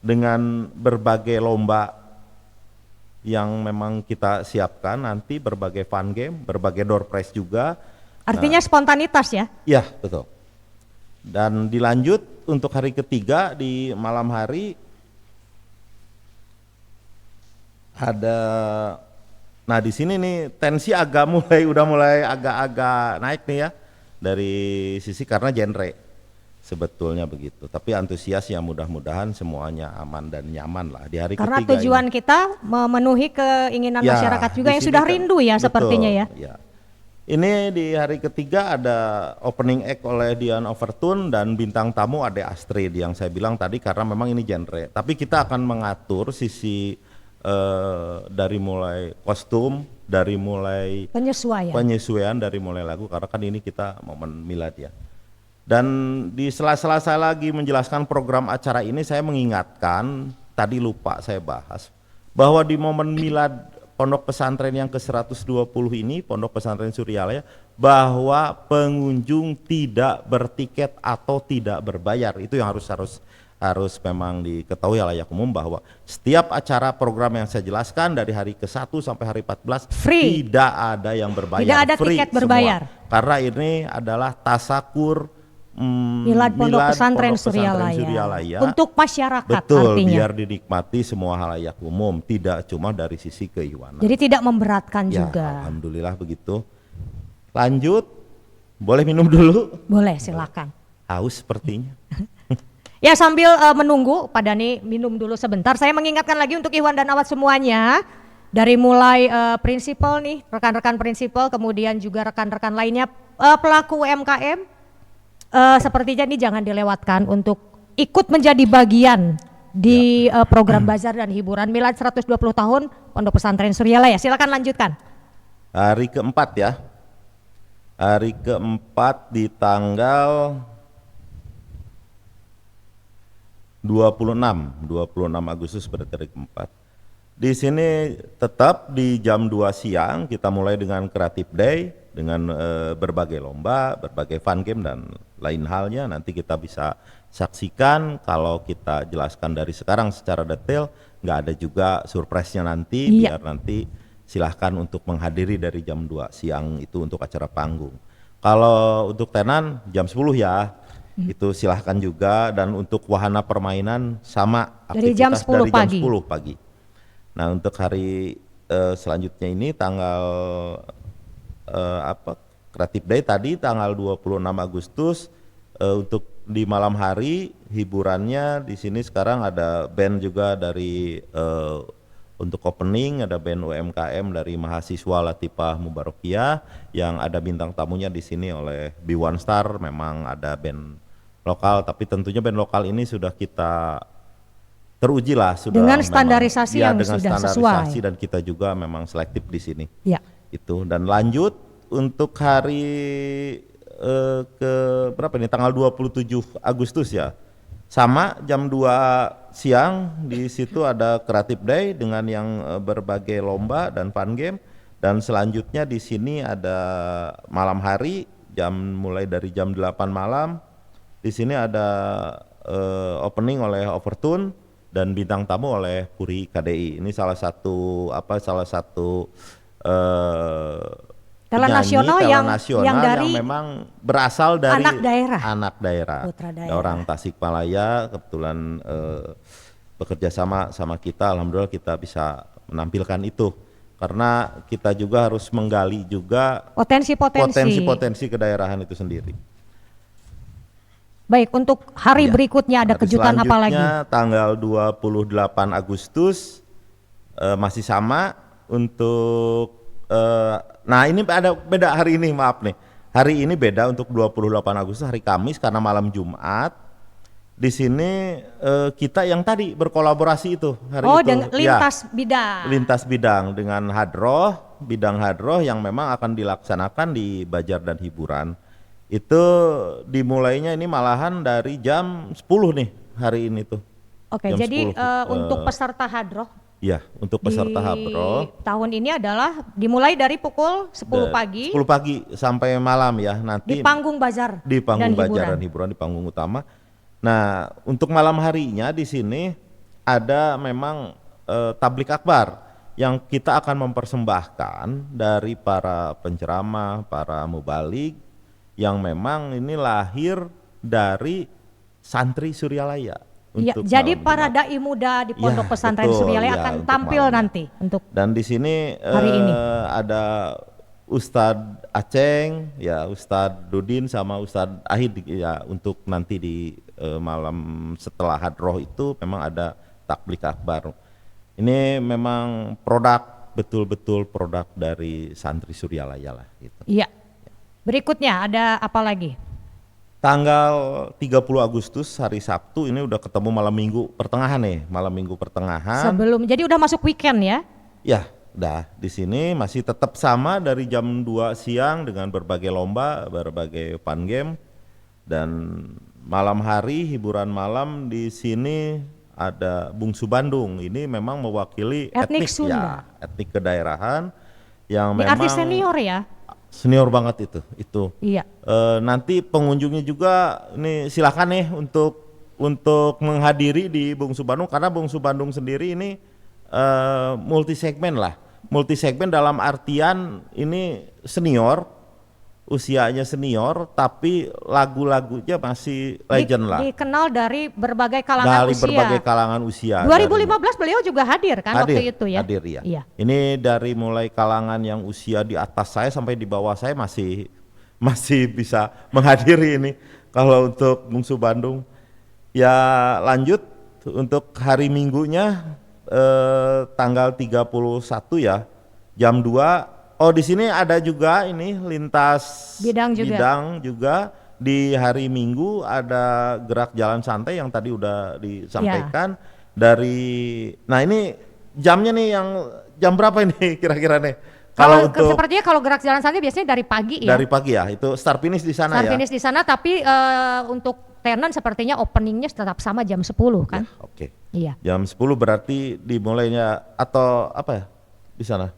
dengan berbagai lomba yang memang kita siapkan nanti, berbagai fun game, berbagai door prize juga. Artinya spontanitas ya? Iya betul. Dan dilanjut untuk hari ketiga di malam hari ada, nah di sini nih tensi udah mulai agak-agak naik nih ya dari sisi karena genre. Sebetulnya begitu, tapi antusias ya mudah-mudahan semuanya aman dan nyaman lah di hari karena ketiga. Karena tujuan kita memenuhi keinginan ya, masyarakat juga yang sudah kan, rindu ya, betul, sepertinya ya. Ini di hari ketiga ada opening act oleh Dian Overtune dan bintang tamu Ade Astrid yang saya bilang tadi karena memang ini genre. Tapi kita akan mengatur sisi dari mulai kostum, dari mulai penyesuaian dari mulai lagu karena kan ini kita momen milad ya. Dan di sela-sela saya lagi menjelaskan program acara ini, saya mengingatkan, tadi lupa saya bahas, bahwa di momen milad Pondok Pesantren yang ke-120 ini, Pondok Pesantren Suryalaya, bahwa pengunjung tidak bertiket atau tidak berbayar. Itu yang harus memang diketahui layak umum, bahwa setiap acara program yang saya jelaskan dari hari ke-1 sampai hari 14 free. Tidak ada yang berbayar. Tidak ada free tiket berbayar. Semua. Karena ini adalah tasakur Milad Pondok Pesantren Suryalaya untuk masyarakat. Betul, artinya biar dinikmati semua halayak umum, tidak cuma dari sisi keiwanan. Jadi tidak memberatkan ya, juga. Alhamdulillah begitu. Lanjut, boleh minum dulu? Boleh, silakan. Haus sepertinya. Ya sambil menunggu Pak Dani minum dulu sebentar, saya mengingatkan lagi untuk Iwan dan Ahwat semuanya, dari mulai prinsipal nih, rekan-rekan prinsipal, kemudian juga rekan-rekan lainnya pelaku UMKM. Sepertinya ini jangan dilewatkan untuk ikut menjadi bagian di program bazar dan hiburan Milad 120 tahun Pondok Pesantren Suryalaya. Silakan lanjutkan. Hari keempat ya. Hari keempat di tanggal 26 Agustus berarti hari keempat. Di sini tetap di jam 2 siang kita mulai dengan Creative Day dengan berbagai lomba, berbagai fun game dan lain halnya. Nanti kita bisa saksikan kalau kita jelaskan dari sekarang secara detail, nggak ada juga surprise-nya nanti, biar nanti silahkan untuk menghadiri dari jam 2 siang itu untuk acara panggung. Kalau untuk tenan jam 10 ya, itu silahkan juga, dan untuk wahana permainan sama dari jam 10 dari pagi. jam 10 pagi. Nah untuk hari selanjutnya ini tanggal Creative Day tadi tanggal 26 Agustus untuk di malam hari hiburannya di sini sekarang ada band juga dari untuk opening ada band UMKM dari mahasiswa Latifah Mubarakiyah yang ada bintang tamunya di sini oleh B1 Star, memang ada band lokal, tapi tentunya band lokal ini sudah kita teruji lah, sudah dengan memang, standarisasi ya, yang dengan sudah standarisasi sesuai. dan kita juga memang selektif di sini. Ya. Itu dan lanjut untuk hari ke berapa ini tanggal 27 Agustus ya. Sama jam 2 siang di situ ada Creative Day dengan yang berbagai lomba dan fun game, dan selanjutnya di sini ada malam hari mulai dari jam 8 malam. Di sini ada opening oleh Overtune dan bintang tamu oleh Puri KDI. Ini salah satu Talent penyanyi nasional yang dari memang berasal dari anak daerah. Putra daerah. Orang Tasikmalaya, kebetulan bekerja sama kita, alhamdulillah kita bisa menampilkan itu. Karena kita juga harus menggali juga potensi-potensi kedaerahan itu sendiri. Baik, untuk hari berikutnya ada kejutan apa lagi? Tanggal 28 Agustus masih sama untuk nah ini ada beda hari ini, maaf nih. Hari ini beda untuk 28 Agustus hari Kamis karena malam Jumat. Di sini kita yang tadi berkolaborasi itu hari itu. Dengan lintas bidang dengan bidang hadroh yang memang akan dilaksanakan di Bajar dan Hiburan. Itu dimulainya ini malahan dari jam 10 nih hari ini tuh. Oke, jadi untuk peserta hadroh. Ya, untuk peserta hadroh tahun ini adalah dimulai dari pukul 10 pagi. 10 pagi sampai malam ya nanti. Di panggung Bajar. Di panggung Bajar dan Hiburan di panggung utama. Nah, untuk malam harinya di sini ada memang tablik akbar yang kita akan mempersembahkan dari para penceramah, para mubalik yang memang ini lahir dari santri Suryalaya. Ya, jadi para dai muda di Pondok Pesantren Suryalaya akan tampil nanti untuk. Dan di sini hari ini ada Ustadz Aceng, ya Ustadz Dudin sama Ustadz Ahid ya, untuk nanti di malam setelah hadroh itu memang ada tablik akbar. Ini memang betul-betul produk dari santri Suryalaya lah gitu. Iya. Berikutnya ada apa lagi? Tanggal 30 Agustus hari Sabtu ini udah ketemu malam minggu pertengahan nih, malam minggu pertengahan. Jadi udah masuk weekend ya? Ya, udah. Di sini masih tetap sama dari jam 2 siang dengan berbagai lomba, berbagai fun game, dan malam hari hiburan malam di sini ada Bungsu Bandung. Ini memang mewakili etnik Sunda. Ya, etnik kedaerahan yang ini memang artis senior ya. Senior banget itu. Iya. Nanti pengunjungnya juga ini silakan nih untuk menghadiri di Bungsu Bandung, karena Bungsu Bandung sendiri ini multi segmen lah. Multi segmen dalam artian ini senior, usianya senior, tapi lagu-lagunya masih legend lah. Dikenal dari berbagai kalangan usia. 2015 beliau juga hadir kan waktu itu ya? Hadir ya. Iya. Ini dari mulai kalangan yang usia di atas saya sampai di bawah saya masih bisa menghadiri ini. Kalau untuk Bungsu Bandung. Ya lanjut untuk hari Minggunya tanggal 31 ya, jam 2. Oh, di sini ada juga ini lintas bidang juga. Di hari Minggu ada gerak jalan santai yang tadi udah disampaikan Nah ini jamnya nih yang jam berapa ini kira-kira nih? Sepertinya kalau gerak jalan santai biasanya dari pagi ya. Dari pagi ya, itu start finish di sana ya. Start finish di sana, tapi untuk tenan sepertinya openingnya tetap sama jam 10 kan? Ya, oke. Iya. Jam 10 berarti dimulainya atau apa ya di sana?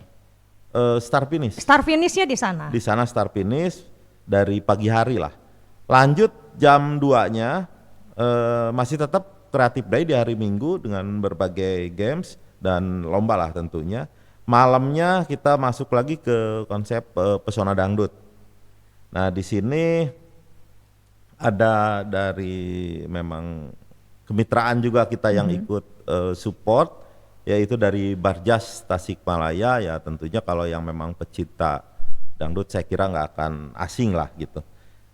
Start finish. Start finishnya di sana. Di sana start finish dari pagi hari lah. Lanjut jam 2-nya masih tetap Creative Day di hari Minggu dengan berbagai games dan lomba lah tentunya. Malamnya kita masuk lagi ke konsep pesona dangdut. Nah di sini ada dari memang kemitraan juga kita yang ikut support, yaitu dari Barjas Tasikmalaya ya. Tentunya kalau yang memang pecinta dangdut saya kira nggak akan asing lah gitu.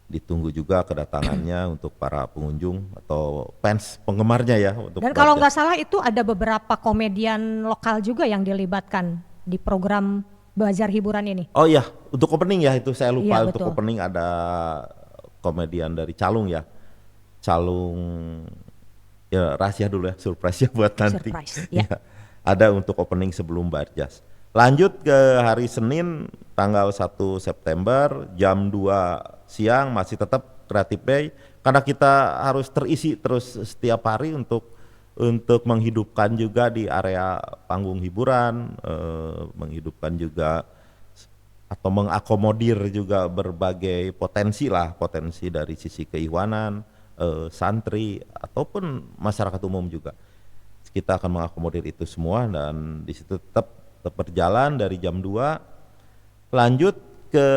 Ditunggu juga kedatangannya untuk para pengunjung atau fans penggemarnya ya. Dan kalau nggak salah itu ada beberapa komedian lokal juga yang dilibatkan di program Bajar Hiburan ini. Oh iya, untuk opening ya itu saya lupa. Iya, untuk opening ada komedian dari Calung ya. calung, ya rahasia dulu ya, surprise ya buat nanti. Surprise, ya. Ya, ada untuk opening sebelum Barjas. Lanjut ke hari Senin tanggal 1 September jam 2 siang masih tetap Creative Day karena kita harus terisi terus setiap hari untuk menghidupkan juga di area panggung hiburan, menghidupkan juga atau mengakomodir juga berbagai potensi dari sisi keikhwanan, santri ataupun masyarakat umum juga. Kita akan mengakomodir itu semua dan di situ tetap berjalan dari jam 2. Lanjut ke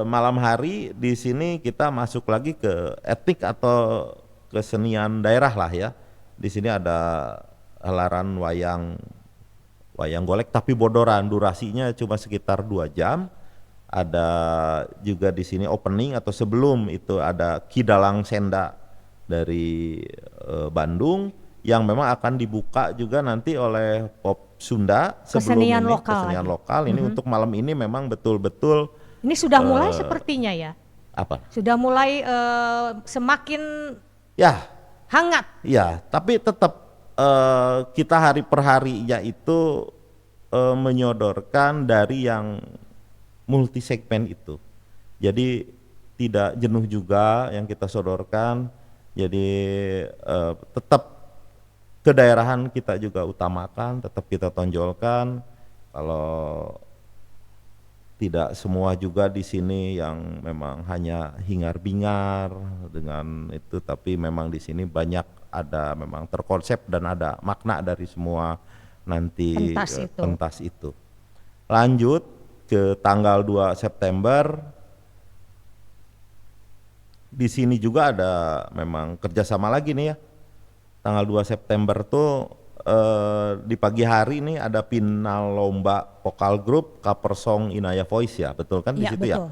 malam hari, di sini kita masuk lagi ke etnik atau kesenian daerah lah ya. Di sini ada helaran wayang golek tapi bodoran, durasinya cuma sekitar 2 jam. Ada juga di sini opening atau sebelum itu ada Kidalang Senda dari Bandung yang memang akan dibuka juga nanti oleh Pop Sunda sebelum Kesenian ini lokal kesenian lagi. lokal. Ini untuk malam ini memang betul-betul Ini sudah mulai sepertinya ya. apa? Sudah mulai semakin Ya, hangat. ya, tapi tetap kita hari per harinya itu menyodorkan dari yang multi segmen itu. Jadi tidak jenuh juga yang kita sodorkan. Jadi tetap kedaerahan kita juga utamakan, tetap kita tonjolkan. Kalau tidak semua juga di sini yang memang hanya hingar-bingar dengan itu, tapi memang di sini banyak ada memang terkonsep dan ada makna dari semua nanti pentas itu. Lanjut ke tanggal 2 September, di sini juga ada memang kerjasama lagi nih ya. Tanggal 2 September tuh di pagi hari nih ada final lomba vokal grup cover song Inaya Voice ya, betul kan di situ ya?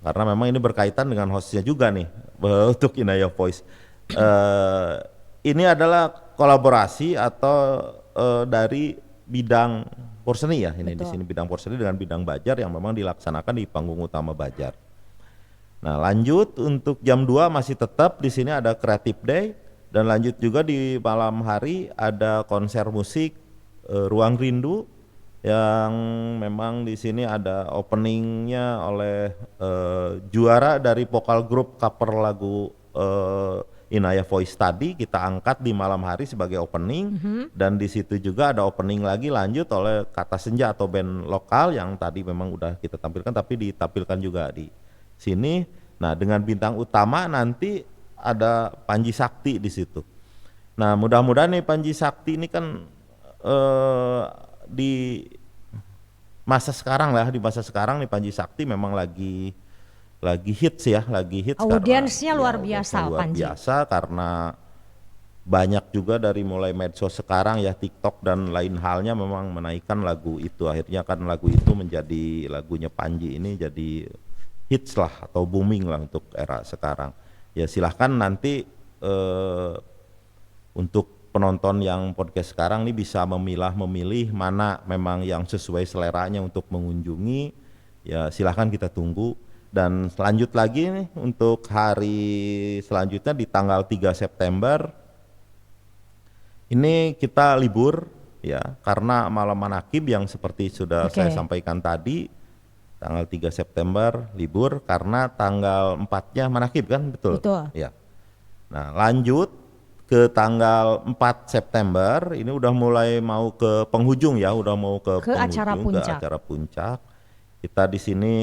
Karena memang ini berkaitan dengan hostnya juga nih untuk Inaya Voice. Ini adalah kolaborasi atau dari bidang porseni ya, ini di sini bidang porseni dengan bidang Bajar yang memang dilaksanakan di panggung utama Bajar. Nah, lanjut untuk jam 2 masih tetap di sini ada Creative Day. Dan lanjut juga di malam hari ada konser musik Ruang Rindu yang memang di sini ada openingnya oleh juara dari vokal grup cover lagu Inaya Voice tadi kita angkat di malam hari sebagai opening. Dan di situ juga ada opening lagi lanjut oleh Kata Senja atau band lokal yang tadi memang udah kita tampilkan tapi ditampilkan juga di sini. Nah, dengan bintang utama nanti ada Panji Sakti di situ. Nah, mudah-mudahan nih Panji Sakti ini kan di masa sekarang nih Panji Sakti memang lagi hits ya, lagi hits. Audiensnya karena, luar ya, biasa, luar Panji. biasa karena banyak juga dari mulai medsos sekarang ya, TikTok dan lain halnya memang menaikkan lagu itu. Akhirnya kan lagu itu menjadi lagunya Panji ini jadi hits lah atau booming lah untuk era sekarang. Ya silahkan nanti untuk penonton yang podcast sekarang nih bisa memilih mana memang yang sesuai seleranya untuk mengunjungi. Ya silahkan kita tunggu. Dan selanjut lagi nih untuk hari selanjutnya di tanggal 3 September ini kita libur ya karena malam manakib yang seperti sudah saya sampaikan tadi. Tanggal 3 September libur karena tanggal 4-nya manakib kan, betul? Betul. Ya. Nah, lanjut ke tanggal 4 September ini udah mulai mau ke penghujung ya, udah mau ke penghujung, ke acara puncak. Kita di sini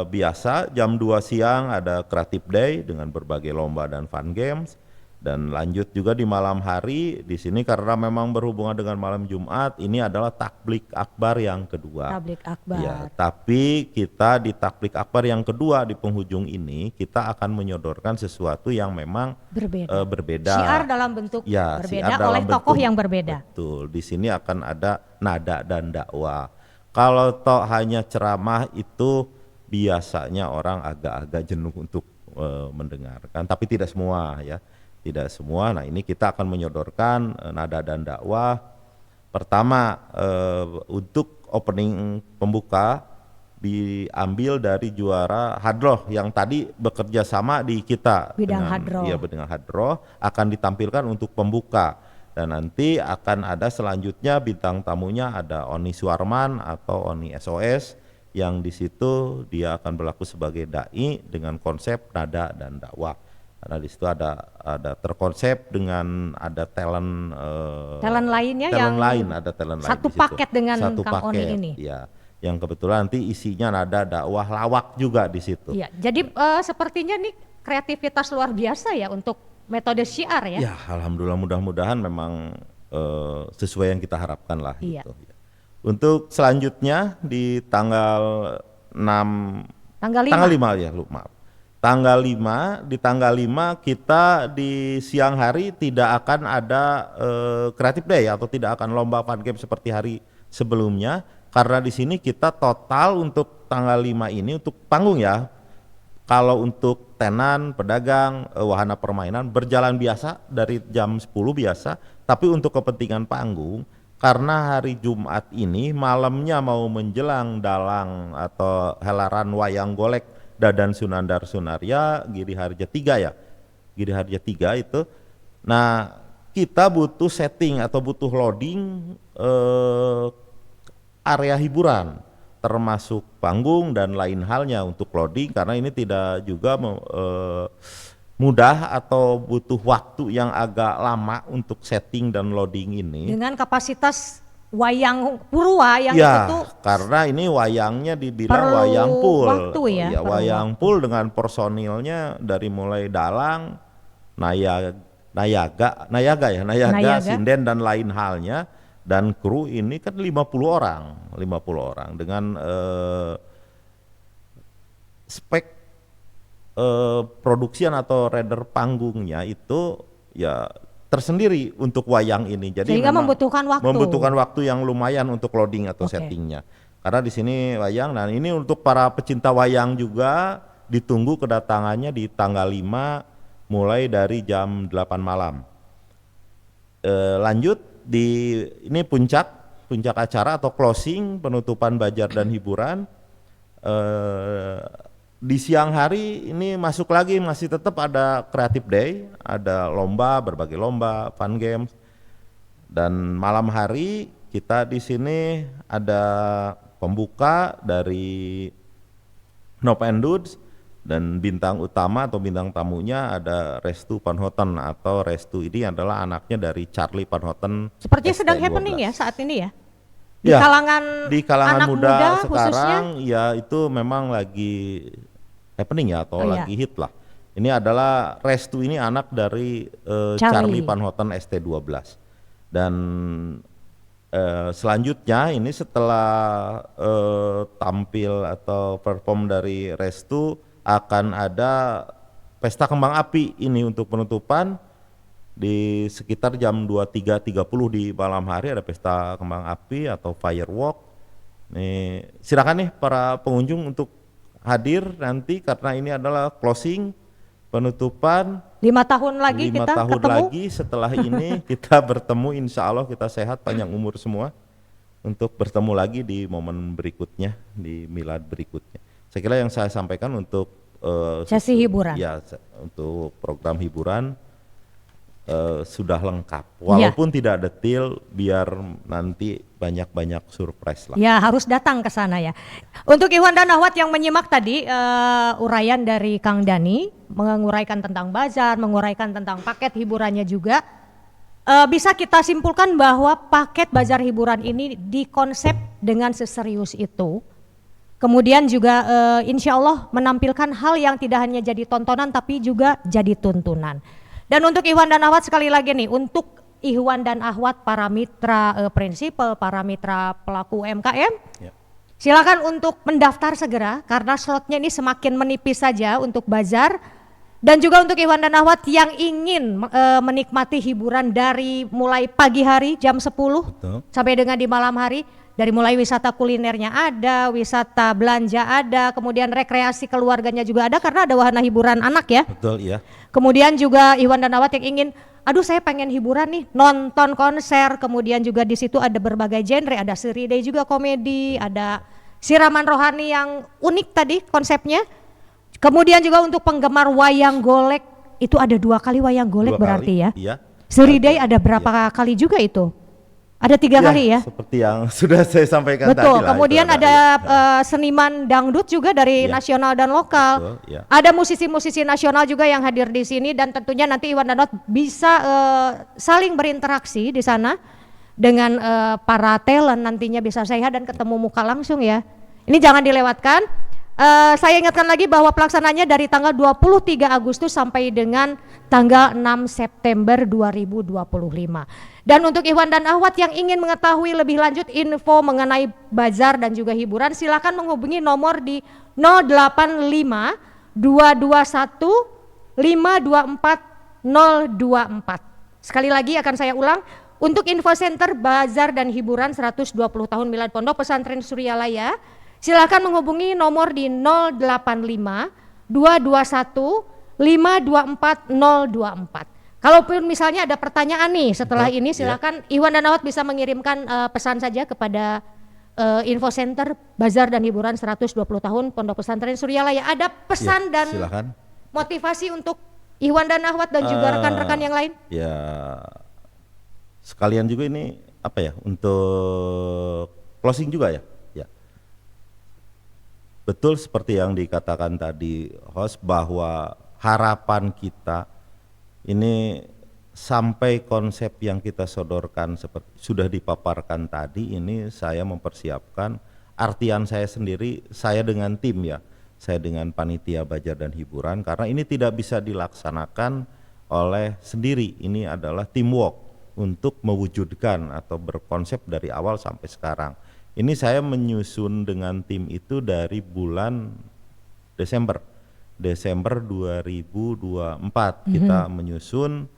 biasa jam 2 siang ada Creative Day dengan berbagai lomba dan fun games. Dan lanjut juga di malam hari di sini karena memang berhubungan dengan malam Jumat ini adalah takblik akbar yang kedua. Takblik akbar. Ya, tapi kita di takblik akbar yang kedua di penghujung ini kita akan menyodorkan sesuatu yang memang berbeda. Syiar dalam bentuk ya, berbeda oleh tokoh yang berbeda. Betul. Di sini akan ada nada dan dakwah. Kalau toh hanya ceramah itu biasanya orang agak-agak jenuh untuk mendengarkan, tapi tidak semua ya. Tidak semua. Nah, ini kita akan menyodorkan nada dan dakwah. Pertama untuk opening pembuka diambil dari juara hadroh yang tadi bekerja sama di kita Bidang hadroh. Iya, bidang hadroh akan ditampilkan untuk pembuka, dan nanti akan ada selanjutnya bintang tamunya ada Oni Suarman atau Oni SOS yang di situ dia akan berlaku sebagai dai dengan konsep nada dan dakwah. Karena di situ ada terkonsep dengan ada talent lainnya talent yang lain, ada talent lain satu di situ. paket dengan Satu Kang Oni paket, ini. ya. Yang kebetulan nanti isinya nada dakwah lawak juga di situ. Iya, jadi sepertinya nih kreativitas luar biasa ya untuk metode syiar ya. Ya, alhamdulillah, mudah-mudahan memang sesuai yang kita harapkan lah Iya. gitu. Untuk selanjutnya di tanggal 6 Tanggal 5. tanggal 5 ya, maaf. Tanggal 5, di tanggal 5 kita di siang hari tidak akan ada Creative Day atau tidak akan lomba fun game seperti hari sebelumnya, karena di sini kita total untuk tanggal 5 ini untuk panggung ya. Kalau untuk tenan, pedagang, wahana permainan berjalan biasa dari jam 10 biasa, tapi untuk kepentingan panggung karena hari Jumat ini malamnya mau menjelang dalang atau helaran wayang golek Dadan Sunandar Sunaria Giri Harja 3 ya. Giri Harja 3 itu. Nah, kita butuh setting atau butuh loading area hiburan termasuk panggung dan lain halnya untuk loading, karena ini tidak juga mudah atau butuh waktu yang agak lama untuk setting dan loading ini. Dengan kapasitas wayang Purwa yang Ya, itu karena ini wayangnya dibilang perlu wayang pool. waktu ya, perlu Wayang pool dengan personilnya dari mulai dalang, nayaga, Nayaga. sinden dan lain halnya, dan kru ini kan 50 orang dengan spek produksian atau rider panggungnya itu ya tersendiri untuk wayang ini. Jadi sehingga memang membutuhkan waktu yang lumayan untuk loading atau Oke. settingnya. Karena di sini wayang, dan ini untuk para pecinta wayang juga ditunggu kedatangannya di tanggal 5 mulai dari jam 8 malam. Lanjut ini puncak acara atau closing penutupan bazar dan hiburan. Di siang hari ini masuk lagi, masih tetap ada Creative Day, ada lomba, berbagai lomba, fun games. Dan malam hari kita di sini ada pembuka dari Nop and Dudes, dan bintang utama atau bintang tamunya ada Restu Panhoten, atau Restu ini adalah anaknya dari Charlie Panhoten. sepertinya sedang ST12. happening ya saat ini ya. Ya, Di kalangan anak muda khususnya. sekarang ya itu memang lagi happening ya, atau Oh, iya. lagi hit lah. Ini adalah Restu, ini anak dari Charlie Panhoten ST12. Dan selanjutnya ini setelah tampil atau perform dari Restu akan ada pesta kembang api ini untuk penutupan di sekitar jam 23.30 di malam hari, ada pesta kembang api atau firework. Nih, silakan nih para pengunjung untuk hadir nanti, karena ini adalah closing penutupan 5 tahun lagi 5 kita tahun ketemu. lagi setelah ini kita bertemu, insya Allah kita sehat panjang umur semua untuk bertemu lagi di momen berikutnya, di milad berikutnya. Saya kira yang saya sampaikan untuk Sesi hiburan. ya, untuk program hiburan sudah lengkap, walaupun tidak detail, biar nanti banyak-banyak surprise lah. Ya, harus datang ke sana ya. Untuk Iwan dan Ahwat yang menyimak tadi uraian dari Kang Dani, menguraikan tentang bazar, menguraikan tentang paket hiburannya juga, bisa kita simpulkan bahwa paket bazar hiburan ini dikonsep dengan seserius itu. Kemudian juga insya Allah menampilkan hal yang tidak hanya jadi tontonan tapi juga jadi tuntunan. Dan untuk Iwan dan Ahwat sekali lagi nih, untuk Iwan dan Ahwat para mitra prinsipal, para mitra pelaku UMKM, Ya. silakan untuk mendaftar segera karena slotnya ini semakin menipis saja untuk bazar. Dan juga untuk Iwan dan Ahwat yang ingin menikmati hiburan dari mulai pagi hari jam 10 Betul. sampai dengan di malam hari, dari mulai wisata kulinernya ada, wisata belanja ada, kemudian rekreasi keluarganya juga ada karena ada wahana hiburan anak ya. Betul, iya. Kemudian juga Iwan dan Ahwat yang ingin, aduh saya pengen hiburan nih, nonton konser, kemudian juga di situ ada berbagai genre, ada seri day juga komedi, ada siraman rohani yang unik tadi konsepnya. Kemudian juga untuk penggemar wayang golek, itu ada 2 kali wayang golek 2 berarti kali, ya. Iya. Seridai ada berapa kali juga itu? Ada 3 kali ya? Seperti yang sudah saya sampaikan tadi Betul, lah, kemudian itu ada seniman dangdut juga dari Iya. nasional dan lokal. Betul, iya. Ada musisi-musisi nasional juga yang hadir di sini dan tentunya nanti Iwan dan Not bisa saling berinteraksi di sana dengan para talent, nantinya bisa say hi dan ketemu muka langsung ya. Ini jangan dilewatkan. Saya ingatkan lagi bahwa pelaksananya dari tanggal 23 Agustus sampai dengan tanggal 6 September 2025. Dan untuk Iwan dan Ahwat yang ingin mengetahui lebih lanjut info mengenai bazar dan juga hiburan, silakan menghubungi nomor di 085 221 524 024. Sekali lagi akan saya ulang, untuk info center bazar dan hiburan 120 tahun Milad Pondok Pesantren Suryalaya, silakan menghubungi nomor di 085 221 524 024. Kalaupun misalnya ada pertanyaan nih setelah ini, silakan Iwan dan Ahwat bisa mengirimkan pesan saja kepada info center bazar dan hiburan 120 tahun Pondok Pesantren Suryalaya. Ada pesan dan silakan. motivasi untuk Iwan dan Ahwat dan juga rekan-rekan yang lain? Ya, sekalian juga ini apa ya, untuk closing juga ya. Betul seperti yang dikatakan tadi host, bahwa harapan kita ini sampai konsep yang kita sodorkan seperti sudah dipaparkan tadi, ini saya mempersiapkan, artian saya sendiri, saya dengan tim ya, saya dengan panitia bazar dan hiburan, karena ini tidak bisa dilaksanakan oleh sendiri, ini adalah teamwork untuk mewujudkan atau berkonsep dari awal sampai sekarang. Ini saya menyusun dengan tim itu dari bulan Desember 2024 kita menyusun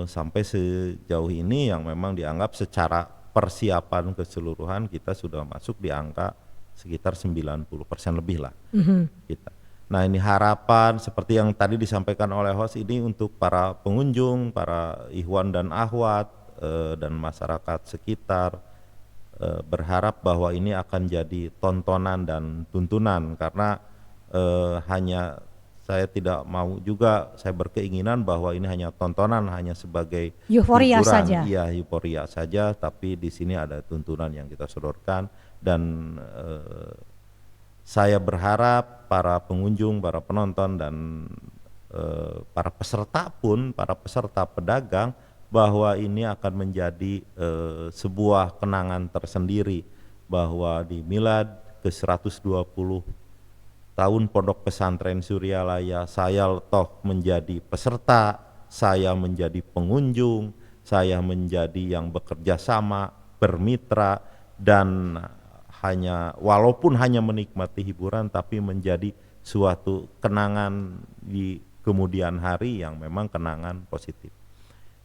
sampai sejauh ini yang memang dianggap secara persiapan keseluruhan kita sudah masuk di angka sekitar 90% lebih lah kita. Nah, ini harapan seperti yang tadi disampaikan oleh host ini untuk para pengunjung, para Ikhwan dan Ahwat dan masyarakat sekitar, berharap bahwa ini akan jadi tontonan dan tuntunan, karena hanya saya tidak mau juga, saya berkeinginan bahwa ini hanya tontonan, hanya sebagai Euforia hiburan. saja. Iya, euforia saja, tapi di sini ada tuntunan yang kita sodorkan, dan saya berharap para pengunjung, para penonton dan para peserta pun, para peserta pedagang, bahwa ini akan menjadi sebuah kenangan tersendiri, bahwa di Milad ke-120 tahun Pondok Pesantren Suryalaya, saya toh menjadi peserta, saya menjadi pengunjung, saya menjadi yang bekerja sama, bermitra, dan walaupun hanya menikmati hiburan, tapi menjadi suatu kenangan di kemudian hari yang memang kenangan positif.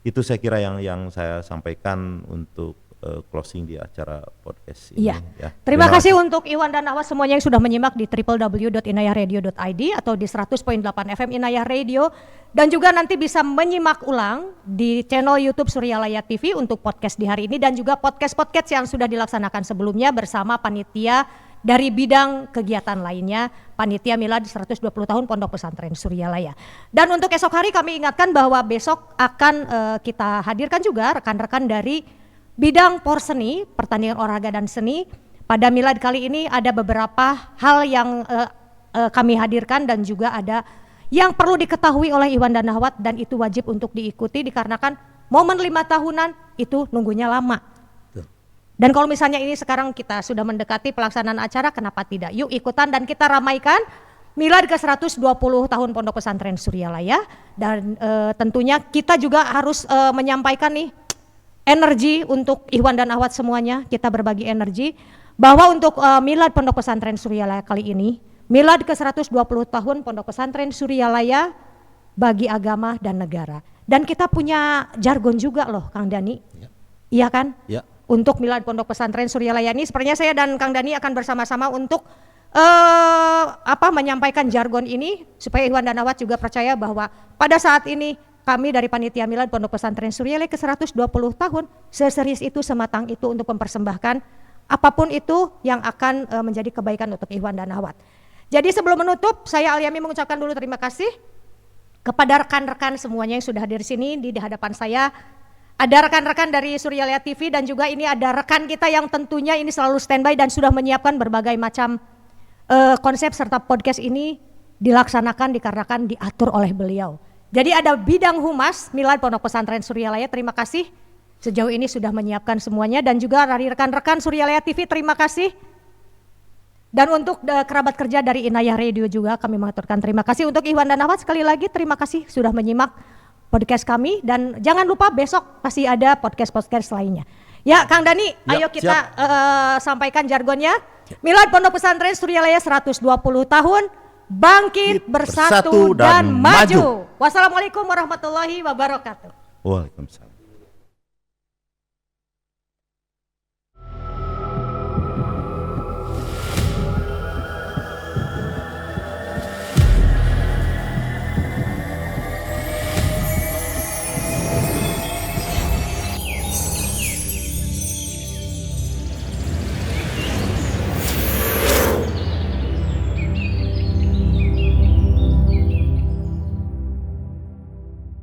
Itu saya kira yang saya sampaikan untuk closing di acara podcast ini. Iya. Ya. Terima kasih untuk Iwan dan Ahwat semuanya yang sudah menyimak di www.inayahradio.id atau di 100.8 FM Inayah Radio, dan juga nanti bisa menyimak ulang di channel YouTube Suryalaya TV untuk podcast di hari ini, dan juga podcast-podcast yang sudah dilaksanakan sebelumnya bersama panitia dari bidang kegiatan lainnya, panitia Milad 120 tahun Pondok Pesantren Suryalaya. Dan untuk esok hari kami ingatkan bahwa besok akan kita hadirkan juga rekan-rekan dari bidang porseni, pertandingan olahraga dan seni. Pada Milad kali ini ada beberapa hal yang kami hadirkan, dan juga ada yang perlu diketahui oleh Iwan dan Ahwat, dan itu wajib untuk diikuti dikarenakan momen 5 tahunan itu nunggunya lama. Dan kalau misalnya ini sekarang kita sudah mendekati pelaksanaan acara, kenapa tidak? Yuk ikutan dan kita ramaikan Milad ke-120 tahun Pondok Pesantren Suryalaya. Dan tentunya kita juga harus menyampaikan nih energi untuk Ikhwan dan Ahwat semuanya. Kita berbagi energi bahwa untuk Milad Pondok Pesantren Suryalaya kali ini, Milad ke-120 tahun Pondok Pesantren Suryalaya bagi agama dan negara. Dan kita punya jargon juga loh Kang Dani. Ya. Iya kan? Ya. Untuk Milad Pondok Pesantren Suryalaya ini sepertinya saya dan Kang Dani akan bersama-sama untuk menyampaikan jargon ini supaya Ikhwan dan Ahwat juga percaya bahwa pada saat ini kami dari panitia Milad Pondok Pesantren Suryalaya ke-120 tahun seserius itu, sematang itu untuk mempersembahkan apapun itu yang akan menjadi kebaikan untuk Ikhwan dan Akhwat. Jadi sebelum menutup, saya Alyami mengucapkan dulu terima kasih kepada rekan-rekan semuanya yang sudah hadir di sini di hadapan saya. Ada rekan-rekan dari Suryalaya TV dan juga ini ada rekan kita yang tentunya ini selalu standby dan sudah menyiapkan berbagai macam konsep serta podcast ini dilaksanakan dikarenakan diatur oleh beliau. Jadi ada bidang humas Milad Pondok Pesantren Suryalaya, terima kasih sejauh ini sudah menyiapkan semuanya, dan juga dari rekan-rekan Suryalaya TV terima kasih. Dan untuk kerabat kerja dari Inayah Radio juga kami mengaturkan terima kasih. Untuk Ikhwan dan Akhwat sekali lagi terima kasih sudah menyimak podcast kami, dan jangan lupa besok pasti ada podcast-podcast lainnya. Ya Kang Dani, Ya, ayo kita sampaikan jargonnya. Milad Pondok Pesantren Suryalaya 120 tahun, bangkit, bersatu dan maju. Wassalamualaikum warahmatullahi wabarakatuh. Waalaikumsalam.